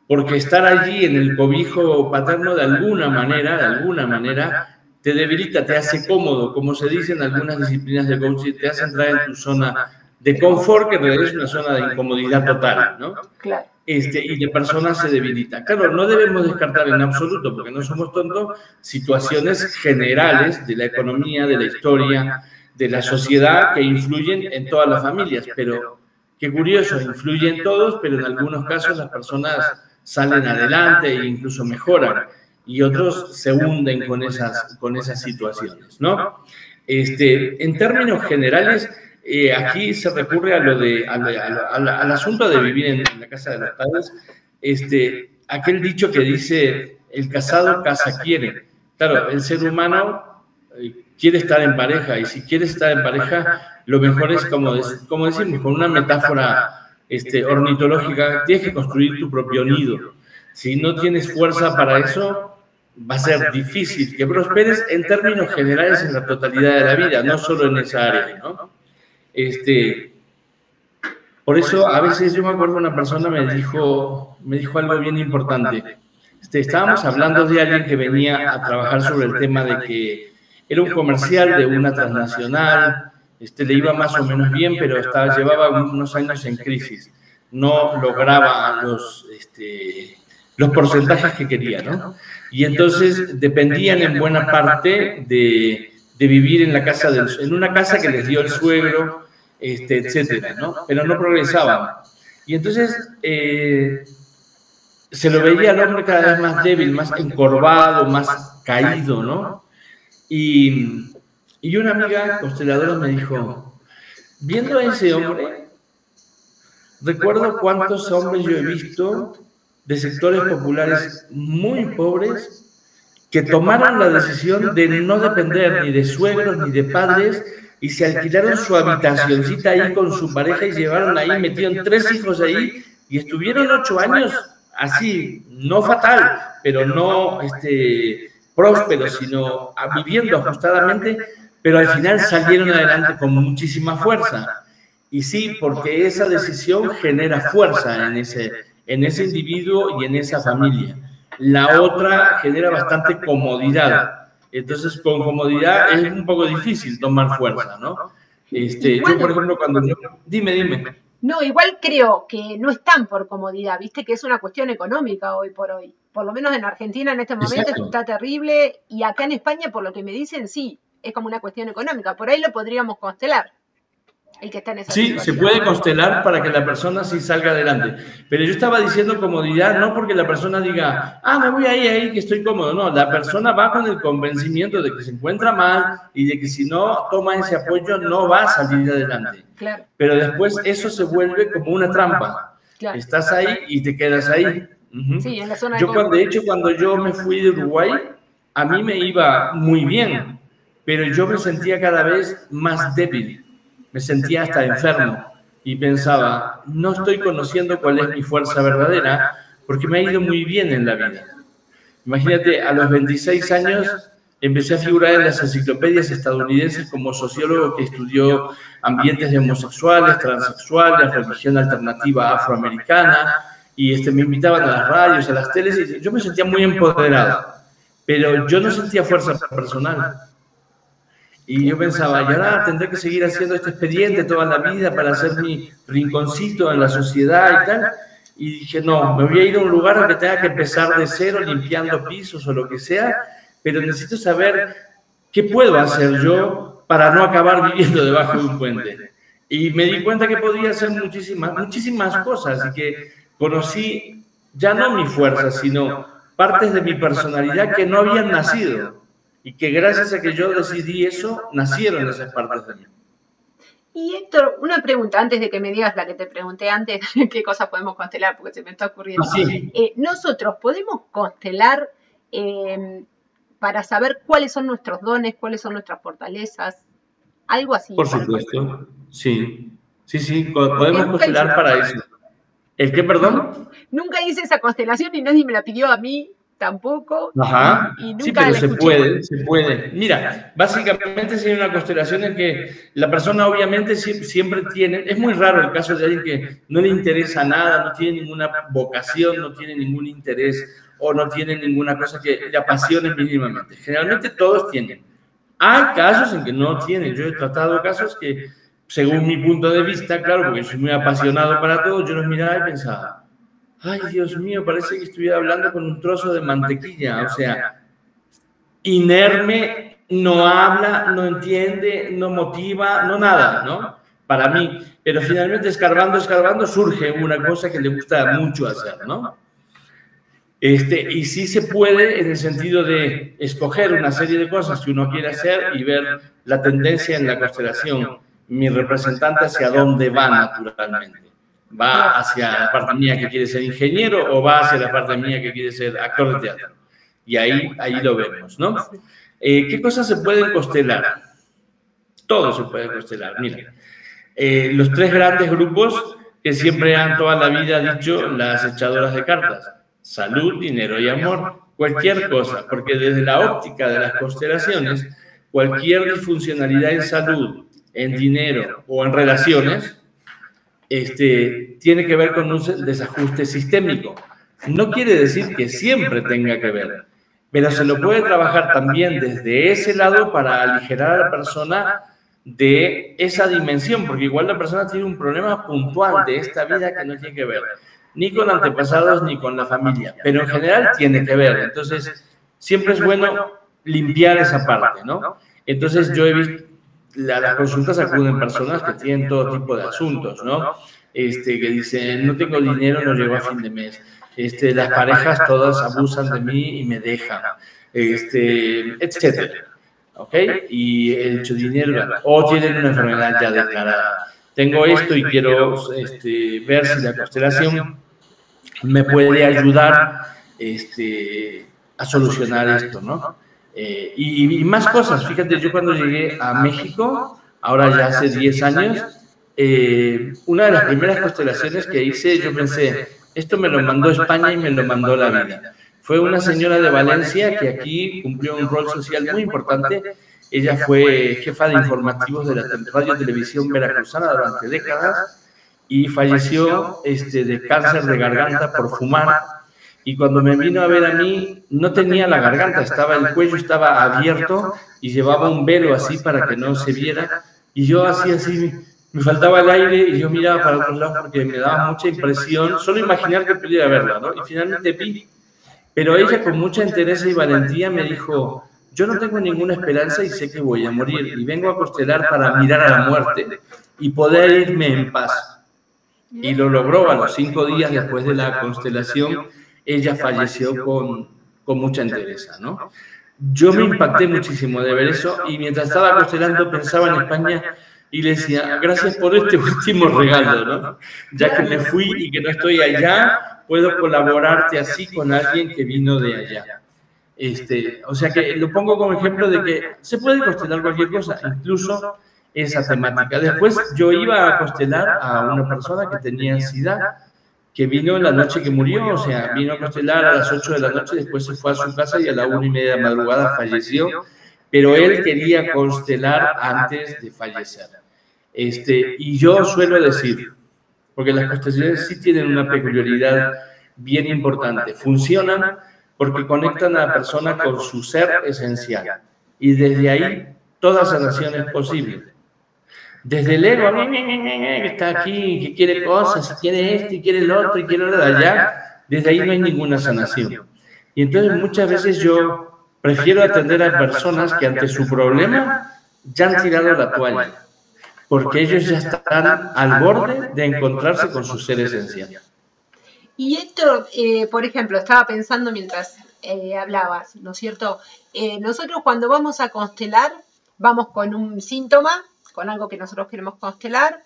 Porque estar allí en el cobijo paterno de alguna manera, te debilita, te hace cómodo, como se dice en algunas disciplinas de coaching, te hace entrar en tu zona de confort, que en realidad es una zona de incomodidad total, ¿no? Claro. Y de persona se debilita. Claro, no debemos descartar en absoluto, porque no somos tontos, situaciones generales de la economía, de la historia, de la sociedad que influyen en todas las familias, pero qué curioso, influyen todos, pero en algunos casos las personas salen adelante e incluso mejoran, y otros se hunden con esas situaciones, ¿no? En términos generales, aquí se recurre al asunto de vivir en la casa de los padres, aquel dicho que dice, el casado casa quiere. Claro, el ser humano quiere estar en pareja, y si quiere estar en pareja, lo mejor es, como decimos, con una metáfora ornitológica, tienes que construir tu propio nido. Si no tienes fuerza para eso, va a ser difícil que prosperes en términos generales en la totalidad de la vida, no solo en esa área, ¿no? Por eso, a veces yo me acuerdo una persona me dijo algo bien importante. Estábamos hablando de alguien que venía a trabajar sobre el tema de que era un comercial de una transnacional, le iba más o menos bien, pero llevaba unos años en crisis. No lograba los porcentajes que quería, ¿no? Y entonces dependían en buena parte de vivir en una casa que les dio el suegro, etcétera, ¿no? Pero no progresaban. Y entonces se lo veía al hombre cada vez más débil, más encorvado, más caído, ¿no? Y una amiga consteladora me dijo, viendo a ese hombre, recuerdo cuántos hombres yo he visto de sectores populares muy pobres que tomaron la decisión de no depender ni de suegros ni de padres y se alquilaron su habitacioncita ahí con su pareja y llevaron ahí, metieron 3 hijos ahí y estuvieron 8 años así, no fatal, pero no próspero, sino viviendo ajustadamente, pero al final salieron adelante con muchísima fuerza. Y sí, porque esa decisión genera fuerza en ese individuo y en esa familia. La otra genera bastante comodidad. Entonces, con comodidad es un poco difícil tomar fuerza, ¿no? Yo, por ejemplo, cuando... Dime. No, igual creo que no están por comodidad, viste que es una cuestión económica hoy por hoy. Por lo menos en Argentina en este momento esto está terrible, y acá en España, por lo que me dicen, sí, es como una cuestión económica. Por ahí lo podríamos constelar. El que está en esa situación. Se puede constelar para que la persona sí salga adelante. Pero yo estaba diciendo comodidad no porque la persona diga, me voy ahí que estoy cómodo. No, la persona va con el convencimiento de que se encuentra mal y de que si no toma ese apoyo no va a salir adelante. Claro. Pero después eso se vuelve como una trampa. Claro. Estás ahí y te quedas ahí. Sí, en la zona de hecho, cuando yo me fui de Uruguay, a mí me iba muy bien, pero yo me sentía cada vez más débil. Me sentía hasta enfermo y pensaba, no estoy conociendo cuál es mi fuerza verdadera porque me ha ido muy bien en la vida. Imagínate, a los 26 años empecé a figurar en las enciclopedias estadounidenses como sociólogo que estudió ambientes de homosexuales, transexuales, religión alternativa afroamericana, y me invitaban a las radios, a las teles, y yo me sentía muy empoderado, pero yo no sentía fuerza personal. Y yo pensaba, y ahora tendré que seguir haciendo este expediente toda la vida para hacer mi rinconcito en la sociedad y tal. Y dije, no, me voy a ir a un lugar donde tenga que empezar de cero, limpiando pisos o lo que sea, pero necesito saber qué puedo hacer yo para no acabar viviendo debajo de un puente. Y me di cuenta que podía hacer muchísimas cosas, y que conocí ya no mi fuerza, sino partes de mi personalidad que no habían nacido. Y que gracias a que yo decidí eso, nacieron esas partes de mí. Y Héctor, una pregunta antes de que me digas la que te pregunté antes, qué cosas podemos constelar, porque se me está ocurriendo. Sí. Nosotros podemos constelar para saber cuáles son nuestros dones, cuáles son nuestras fortalezas, algo así. Por supuesto, sí, podemos constelar para eso. ¿El qué, perdón? Nunca hice esa constelación y nadie me la pidió a mí. Tampoco. Ajá. Y nunca sí, pero se puede. Mira, básicamente si hay una constelación en que la persona obviamente siempre tiene, es muy raro el caso de alguien que no le interesa nada, no tiene ninguna vocación, no tiene ningún interés o no tiene ninguna cosa que le apasione mínimamente. Generalmente todos tienen. Hay casos en que no tienen. Yo he tratado casos que, según mi punto de vista, claro, porque soy muy apasionado para todo, yo los miraba y pensaba, ay, Dios mío, parece que estuviera hablando con un trozo de mantequilla, o sea, inerme, no habla, no entiende, no motiva, no nada, ¿no? Para mí, pero finalmente escarbando, surge una cosa que le gusta mucho hacer, ¿no? Y sí se puede en el sentido de escoger una serie de cosas que uno quiere hacer y ver la tendencia en la constelación, mi representante hacia dónde va naturalmente. ¿Va hacia la parte mía que quiere ser ingeniero o va hacia la parte mía que quiere ser actor de teatro? Y ahí lo vemos, ¿no? ¿Qué cosas se pueden constelar? Todo se puede constelar. Mira, los 3 grandes grupos que siempre han toda la vida dicho las echadoras de cartas: salud, dinero y amor. Cualquier cosa, porque desde la óptica de las constelaciones, cualquier disfuncionalidad en salud, en dinero o en relaciones, tiene que ver con un desajuste sistémico. No quiere decir que siempre tenga que ver, pero se lo puede trabajar también desde ese lado para aligerar a la persona de esa dimensión, porque igual la persona tiene un problema puntual de esta vida que no tiene que ver ni con antepasados ni con la familia, pero en general tiene que ver. Entonces, siempre es bueno limpiar esa parte, ¿no? Entonces, yo he visto, las consultas acuden personas que tienen todo tipo de asuntos, ¿no? Que dicen, no tengo dinero, no llego a fin de mes. Las parejas todas abusan de mí y me dejan, etcétera. ¿Ok? Y he hecho dinero, o tienen una enfermedad ya declarada. Tengo esto y quiero ver si la constelación me puede ayudar a solucionar esto, ¿no? Y más cosas. Fíjate, yo cuando llegué a México, ahora ya hace 10 años, una de las primeras constelaciones que hice, yo pensé, esto me lo mandó España y me lo mandó la vida. Fue una señora de Valencia que aquí cumplió un rol social muy importante. Ella fue jefa de informativos de la radio televisión veracruzana durante décadas y falleció de cáncer de garganta por fumar. Y cuando me vino a ver a mí, no tenía la garganta, el cuello estaba abierto y llevaba un velo así para que no se viera. Y yo así, me faltaba el aire y yo miraba para otros lados porque me daba mucha impresión, solo imaginar que pudiera verla, ¿no? Y finalmente vi. Pero ella con mucha entereza y valentía me dijo, yo no tengo ninguna esperanza y sé que voy a morir y vengo a constelar para mirar a la muerte y poder irme en paz. Y lo logró. A los 5 días después de la constelación, ella falleció con mucha entereza, ¿no? Yo me impacté muchísimo de ver eso y mientras estaba constelando pensaba en España y le decía, gracias por este último regalo, ¿no? Ya que me fui y que no estoy allá, puedo colaborarte así con alguien que vino de allá. O sea que lo pongo como ejemplo de que se puede constelar cualquier cosa, incluso esa temática. Después yo iba a constelar a una persona que tenía SIDA, que vino la noche que murió, o sea, vino a constelar a las 8 de la noche, después se fue a su casa y a la 1:30 de la madrugada falleció, pero él quería constelar antes de fallecer. Y yo suelo decir, porque las constelaciones sí tienen una peculiaridad bien importante, funcionan porque conectan a la persona con su ser esencial y desde ahí toda sanación es posible. Desde el ego, que está aquí, que quiere cosas, quiere esto y quiere el otro y quiere lo de allá, desde ahí no hay ninguna sanación. Y entonces muchas veces yo prefiero atender a personas que ante su problema ya han tirado la toalla, porque ellos ya están al borde de encontrarse con su ser esencial. Y Héctor, por ejemplo, estaba pensando mientras hablabas, ¿no es cierto? Nosotros cuando vamos a constelar, vamos con un síntoma, con algo que nosotros queremos constelar,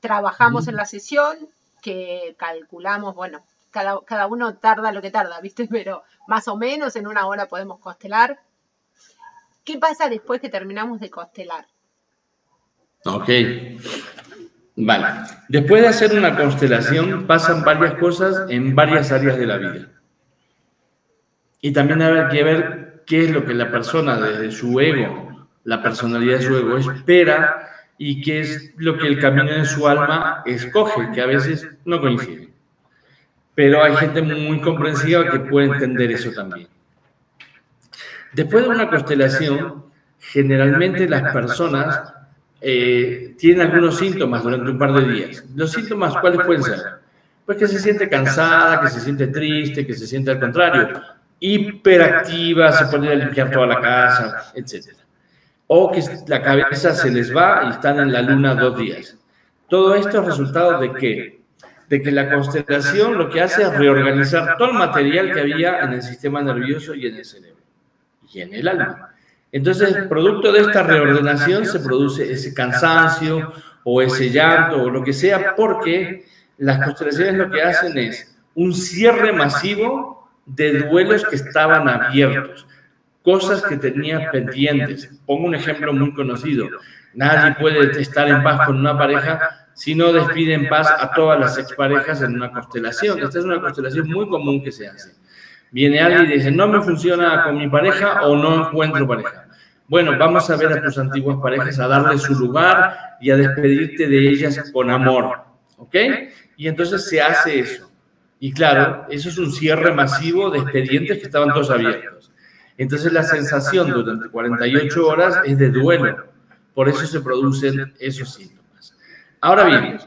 trabajamos en la sesión, que calculamos, bueno, cada uno tarda lo que tarda, ¿viste? Pero más o menos en 1 hora podemos constelar. ¿Qué pasa después que terminamos de constelar? Ok. Vale. Después de hacer una constelación pasan varias cosas en varias áreas de la vida. Y también hay que ver qué es lo que la persona desde su ego, la personalidad de su ego espera y qué es lo que el camino de su alma escoge, que a veces no coincide. Pero hay gente muy comprensiva que puede entender eso también. Después de una constelación, generalmente las personas tienen algunos síntomas durante un par de días. ¿Los síntomas cuáles pueden ser? Pues que se siente cansada, que se siente triste, que se siente al contrario, hiperactiva, se pone a limpiar toda la casa, etc. O que la cabeza se les va y están en la luna 2 días. Todo esto es resultado de ¿qué? De que la constelación lo que hace es reorganizar todo el material que había en el sistema nervioso y en el cerebro y en el alma. Entonces, producto de esta reordenación se produce ese cansancio o ese llanto o lo que sea, porque las constelaciones lo que hacen es un cierre masivo de duelos que estaban abiertos, cosas que tenías pendientes. Pongo un ejemplo muy conocido. Nadie puede estar en paz con una pareja si no despide en paz a todas las exparejas en una constelación. Esta es una constelación muy común que se hace. Viene alguien y dice, no me funciona con mi pareja o no encuentro pareja. Bueno, vamos a ver a tus antiguas parejas, a darle su lugar y a despedirte de ellas con amor, ¿ok? Y entonces se hace eso. Y claro, eso es un cierre masivo de expedientes que estaban todos abiertos. Entonces la sensación durante 48 horas es de duelo. Por eso se producen esos síntomas. Ahora bien,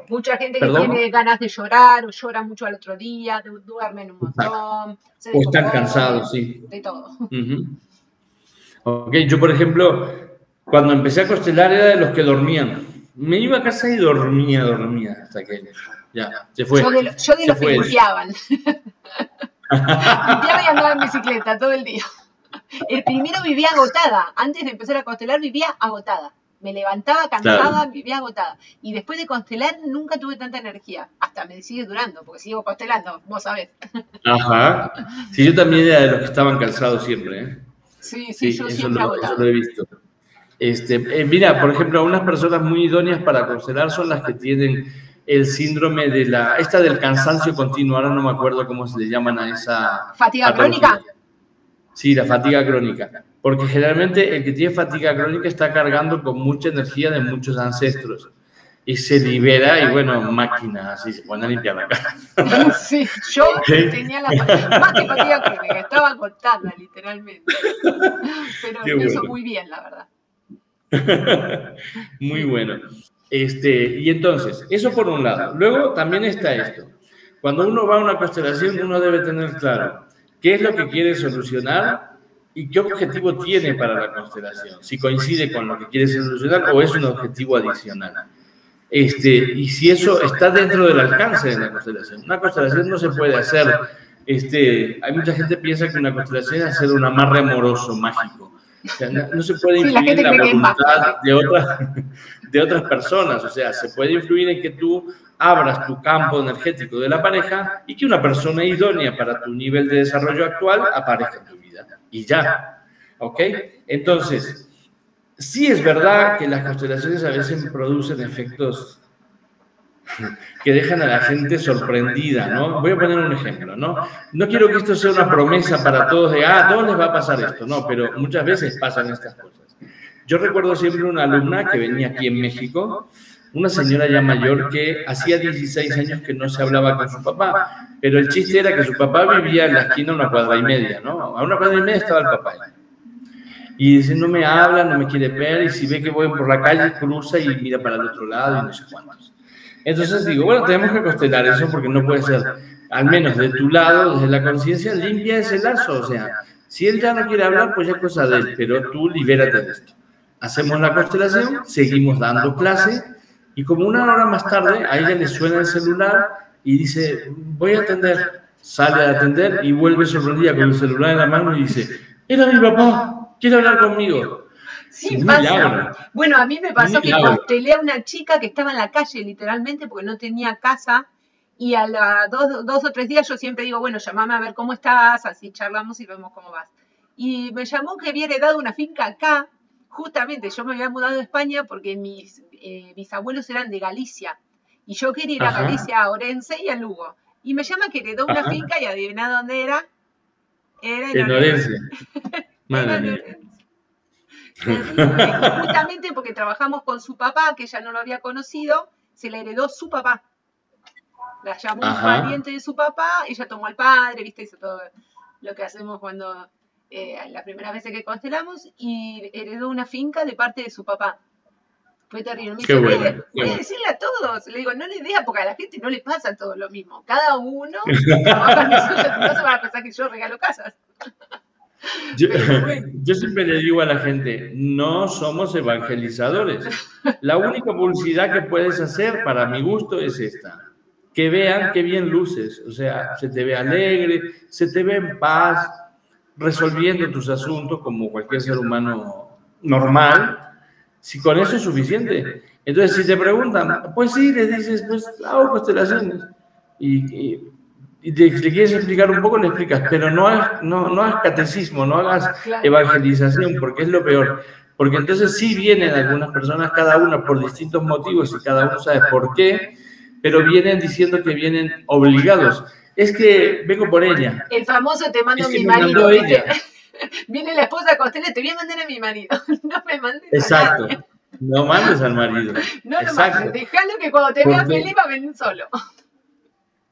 mucha gente que tiene ganas de llorar o llora mucho al otro día, duermen un montón. O están cansados, sí. De todo. Ok, yo por ejemplo, cuando empecé a constelar era de los que dormían. Me iba a casa y dormía, hasta que ya, se fue. Yo de los que limpiaban. Limpiaba y andaba en bicicleta todo el día. El primero vivía agotada. Antes de empezar a constelar vivía agotada. Me levantaba cansada, claro. Vivía agotada. Y después de constelar nunca tuve tanta energía. Hasta me sigue durando, porque sigo constelando, vos sabés. Ajá. Sí, yo también era de los que estaban cansados siempre, ¿eh? Sí, yo siempre agotada. Eso lo he visto. Mira, por ejemplo, unas personas muy idóneas para constelar son las que tienen el síndrome de del cansancio continuo. Ahora no me acuerdo cómo se le llaman a esa ¿Fatiga patología. crónica? Sí, la fatiga crónica. Porque generalmente el que tiene fatiga crónica está cargando con mucha energía de muchos ancestros. Y se libera y, bueno, máquina, así se pone a limpiar la casa. Sí, yo tenía más que fatiga crónica, estaba agotada, literalmente. Pero Qué lo hizo bueno. muy bien, la verdad. Muy bueno. Y entonces, eso por un lado. Luego también está esto. Cuando uno va a una constelación, uno debe tener claro qué es lo que quiere solucionar y qué objetivo tiene para la constelación. Si coincide con lo que quiere solucionar o es un objetivo adicional. Y si eso está dentro del alcance de la constelación. Una constelación no se puede hacer. Hay mucha gente que piensa que una constelación es hacer un amarre amoroso, mágico. O sea, no se puede influir en la voluntad de otras personas. O sea, se puede influir en que tú abras tu campo energético de la pareja y que una persona idónea para tu nivel de desarrollo actual aparezca en tu vida. Y ya. ¿Ok? Entonces, sí es verdad que las constelaciones a veces producen efectos que dejan a la gente sorprendida, ¿no? Voy a poner un ejemplo, ¿no? No quiero que esto sea una promesa para todos de, a todos les va a pasar esto, no, pero muchas veces pasan estas cosas. Yo recuerdo siempre una alumna que venía aquí en México, una señora ya mayor que hacía 16 años que no se hablaba con su papá, pero el chiste era que su papá vivía en la esquina a una cuadra y media, ¿no? A una cuadra y media estaba el papá. Y dice, no me habla, no me quiere ver, y si ve que voy por la calle, cruza y mira para el otro lado y no sé cuántos. Entonces digo, bueno, tenemos que constelar eso porque no puede ser, al menos de tu lado, desde la conciencia, limpia ese lazo. O sea, si él ya no quiere hablar, pues ya es cosa de él, pero tú libérate de esto. Hacemos la constelación, seguimos dando clase, y como una hora más tarde, a ella le suena el celular y dice, voy a atender. Sale a atender y vuelve sorprendida con el celular en la mano y dice, era mi papá. Quiere hablar conmigo. Sí, pasa. Bueno, a mí me pasó que constelé a una chica que estaba en la calle, literalmente, porque no tenía casa. Y a los dos o 3 días yo siempre digo, bueno, llamame a ver cómo estás, así charlamos y vemos cómo vas. Y me llamó que había heredado una finca acá. Justamente, yo me había mudado de España porque mis bisabuelos eran de Galicia. Y yo quería ir a Galicia, a Orense y a Lugo. Y me llama que heredó una finca y adivina dónde era. Era en Orense. Madre mía. Y justamente porque trabajamos con su papá, que ella no lo había conocido, se le heredó su papá. La llamó un pariente de su papá, ella tomó al padre, viste, hizo todo lo que hacemos cuando la primera vez que constelamos, y heredó una finca de parte de su papá. Fue terrible. Me dice, voy a decirle a todos. Le digo, no le digas porque a la gente no le pasa todo lo mismo. Cada uno trabaja en su casa para pensar que yo regalo casas. Yo siempre le digo a la gente, no somos evangelizadores. La única publicidad que puedes hacer, para mi gusto, es esta. Que vean qué bien luces. O sea, se te ve alegre, se te ve en paz, resolviendo tus asuntos como cualquier ser humano normal. Si con eso es suficiente. Entonces, si te preguntan, pues sí, les dices, pues hago constelaciones. Y le quieres explicar un poco, le explicas, pero no hagas catecismo, no hagas evangelización, porque es lo peor. Porque entonces sí vienen algunas personas, cada una por distintos motivos y cada uno sabe por qué, pero vienen diciendo que vienen obligados. Es que vengo por ella. El famoso te mando a mi marido. Viene la esposa a constelar, te voy a mandar a mi marido. No me mandes Exacto. A nadie. No mandes al marido. No lo mandes, déjalo que cuando te vea feliz va a venir solo.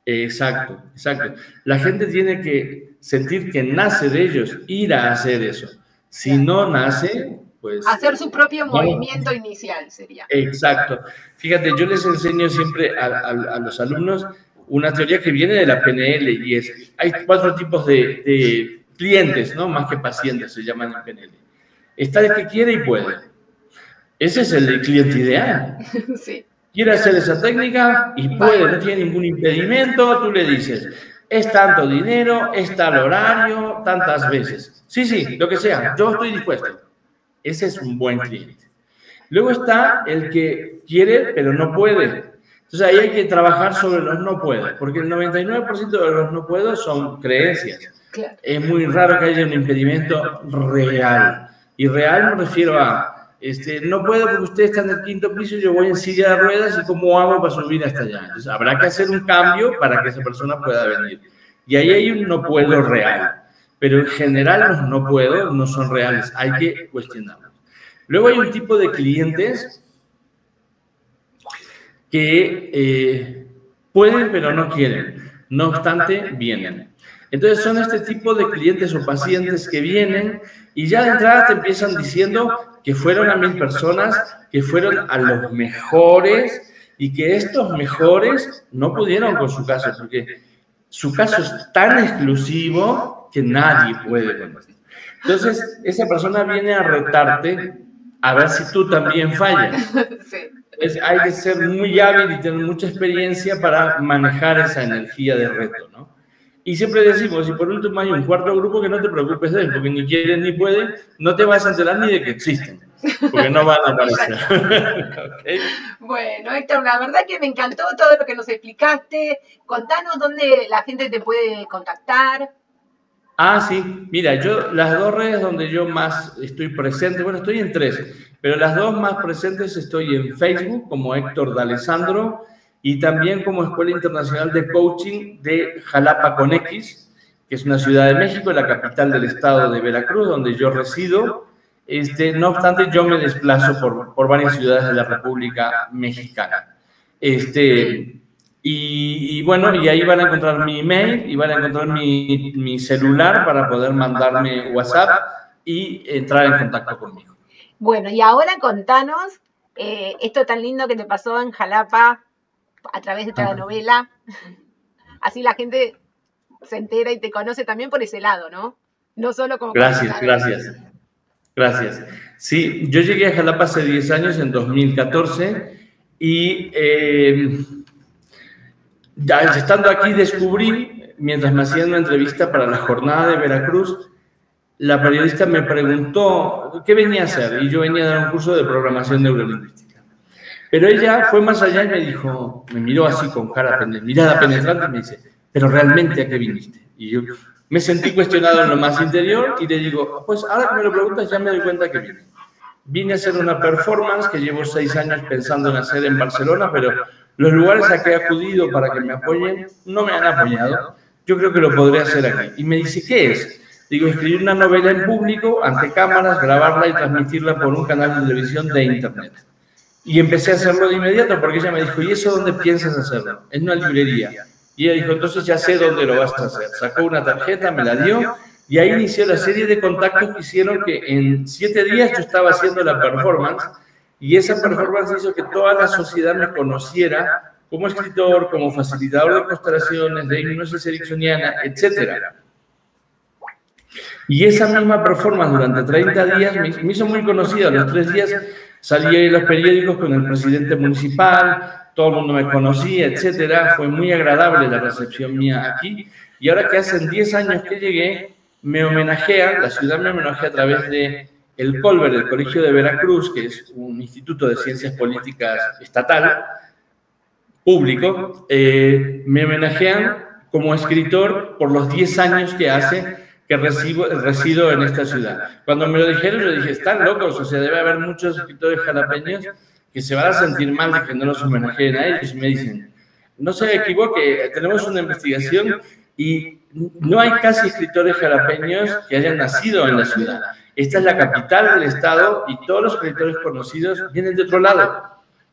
Exacto, exacto. La gente tiene que sentir que nace de ellos, ir a hacer eso. Si no nace, pues... hacer su propio movimiento inicial sería. Exacto. Fíjate, yo les enseño siempre a los alumnos una teoría que viene de la PNL y es, hay 4 tipos de clientes, ¿no? Más que pacientes se llaman en PNL. Está el que quiere y puede. Ese es el cliente ideal. Sí. Quiere hacer esa técnica y puede, no tiene ningún impedimento, tú le dices, es tanto dinero, es tal horario, tantas veces. Sí, lo que sea, yo estoy dispuesto. Ese es un buen cliente. Luego está el que quiere, pero no puede. Entonces ahí hay que trabajar sobre los no puedo, porque el 99% de los no puedo son creencias. Es muy raro que haya un impedimento real. Y real me refiero a no puedo porque usted está en el 5.º piso y yo voy en silla de ruedas, ¿y cómo hago para subir hasta allá? Entonces, habrá que hacer un cambio para que esa persona pueda venir. Y ahí hay un no puedo real. Pero en general los no puedo no son reales, hay que cuestionarlos. Luego hay un tipo de clientes que pueden pero no quieren, no obstante vienen. Entonces son este tipo de clientes o pacientes que vienen y ya de entrada te empiezan diciendo que fueron a 1000 personas, que fueron a los mejores y que estos mejores no pudieron con su caso, porque su caso es tan exclusivo que nadie puede con él. Entonces, esa persona viene a retarte a ver si tú también fallas. Entonces, hay que ser muy hábil y tener mucha experiencia para manejar esa energía de reto, ¿no? Y siempre decimos, si por último hay un 4.º grupo, que no te preocupes de él, porque ni quieren ni pueden, no te vas a enterar ni de que existen, porque no van a aparecer. ¿Okay? Bueno, Héctor, la verdad que me encantó todo lo que nos explicaste. Contanos dónde la gente te puede contactar. Sí, mira, las 2 redes donde yo más estoy presente, bueno, estoy en 3, pero las 2 más presentes estoy en Facebook como Héctor D'Alessandro y también como Escuela Internacional de Coaching de Jalapa con X, que es una ciudad de México, la capital del estado de Veracruz, donde yo resido. No obstante, yo me desplazo por varias ciudades de la República Mexicana. Y bueno, y ahí van a encontrar mi email y van a encontrar mi celular para poder mandarme WhatsApp y entrar en contacto conmigo. Bueno, y ahora contanos esto tan lindo que te pasó en Jalapa a través de esta novela. Así la gente se entera y te conoce también por ese lado, ¿no? No solo como... Gracias. Sí, yo llegué a Jalapa hace 10 años, en 2014, y ya estando aquí descubrí, mientras me hacían una entrevista para la jornada de Veracruz, la periodista me preguntó qué venía a hacer, y yo venía a dar un curso de programación neurolingüística. Pero ella fue más allá y me dijo, me miró así con mirada penetrante y me dice, ¿pero realmente a qué viniste? Y yo me sentí cuestionado en lo más interior y le digo, pues ahora que me lo preguntas ya me doy cuenta que vine. Vine a hacer una performance que llevo 6 años pensando en hacer en Barcelona, pero los lugares a que he acudido para que me apoyen no me han apoyado. Yo creo que lo podré hacer aquí. Y me dice, ¿qué es? Digo, escribir una novela en público, ante cámaras, grabarla y transmitirla por un canal de televisión de internet. Y empecé a hacerlo de inmediato porque ella me dijo, ¿y eso dónde piensas hacerlo? En una librería. Y ella dijo, entonces ya sé dónde lo vas a hacer. Sacó una tarjeta, me la dio y ahí inició la serie de contactos que hicieron que en 7 días yo estaba haciendo la performance y esa performance hizo que toda la sociedad me conociera como escritor, como facilitador de constelaciones, de hipnosis ericksoniana, etc. Y esa misma performance durante 30 días me hizo muy conocido. A los 3 días salí en los periódicos con el presidente municipal, todo el mundo me conocía, etcétera. Fue muy agradable la recepción mía aquí. Y ahora que hacen 10 años que llegué, me homenajea, la ciudad me homenajea a través de el Colbert, el Colegio de Veracruz, que es un instituto de ciencias políticas estatal, público, me homenajean como escritor por los 10 años que hace que resido en esta ciudad. Cuando me lo dijeron, yo dije, están locos, o sea, debe haber muchos escritores jalapeños que se van a sentir mal de que no los homenajeen a ellos. Y me dicen, no se equivoque, tenemos una investigación y no hay casi escritores jalapeños que hayan nacido en la ciudad. Esta es la capital del estado y todos los escritores conocidos vienen de otro lado.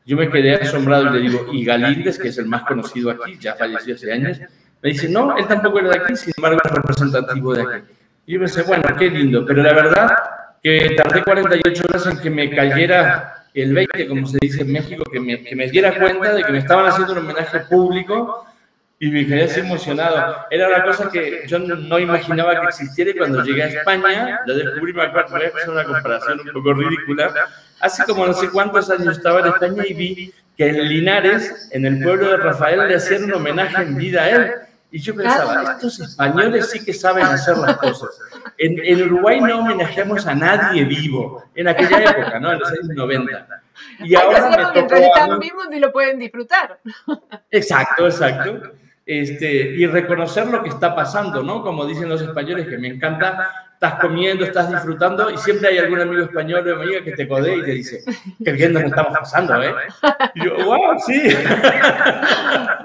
Yo me quedé asombrado y le digo, y Galíndez, que es el más conocido aquí, ya falleció hace años, me dice, no, él tampoco era de aquí, sin embargo es representativo de aquí. Y yo pensé, bueno, qué lindo, pero la verdad que tardé 48 horas en que me cayera el 20, como se dice en México, que me diera cuenta de que me estaban haciendo un homenaje público y me quedé así emocionado. Era una cosa que yo no imaginaba que existiera y cuando llegué a España, lo descubrí, me acuerdo, voy a hacer una comparación un poco ridícula. Hace como no sé cuántos años estaba en España y vi que en Linares, en el pueblo de Rafael, le hacían un homenaje en vida a él. Y yo pensaba, estos españoles sí que saben hacer las cosas. En Uruguay no homenajeamos a nadie vivo, en aquella época, ¿no? En los años 90. Y ahora me tocó... Mientras están vivos y lo pueden disfrutar. Exacto, exacto. y reconocer lo que está pasando, ¿no? Como dicen los españoles, que me encanta, estás comiendo, estás disfrutando y siempre hay algún amigo español o amiga que te codea y te dice, qué bien nos estamos pasando, ¿eh? Y yo, wow, sí.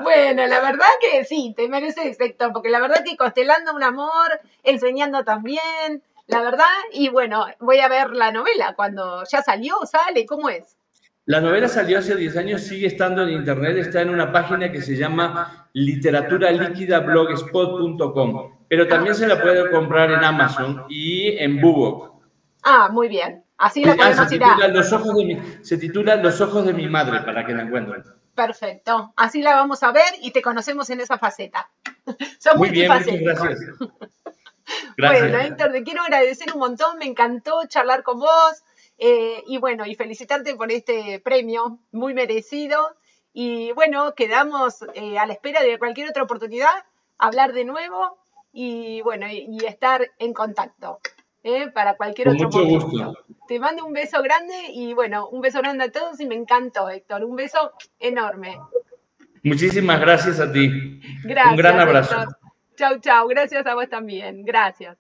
Bueno, la verdad que sí, te mereces, Héctor, porque la verdad que constelando un amor, enseñando también, la verdad, y bueno, voy a ver la novela cuando ya salió, sale, ¿cómo es? La novela salió hace 10 años, sigue estando en internet, está en una página que se llama literaturaliquidablogspot.com, pero también se la puede comprar en Amazon y en BookBook. Ah, muy bien, así la Se podemos ir a... titula se titula Los ojos de mi madre, para que la encuentren. Perfecto, así la vamos a ver y te conocemos en esa faceta. Son Muy bien, muchas multifacéticos. gracias. Bueno, Gracias. Héctor, te quiero agradecer un montón, me encantó charlar con vos y bueno, y felicitarte por este premio muy merecido. Y bueno, quedamos a la espera de cualquier otra oportunidad, hablar de nuevo y bueno, y estar en contacto para cualquier Con otro mucho momento. gusto. Te mando un beso grande y bueno, un beso grande a todos y me encantó, Héctor. Un beso enorme. Muchísimas gracias a ti. Un gran Gracias, abrazo. Héctor. Chau, chau. Gracias a vos también. Gracias.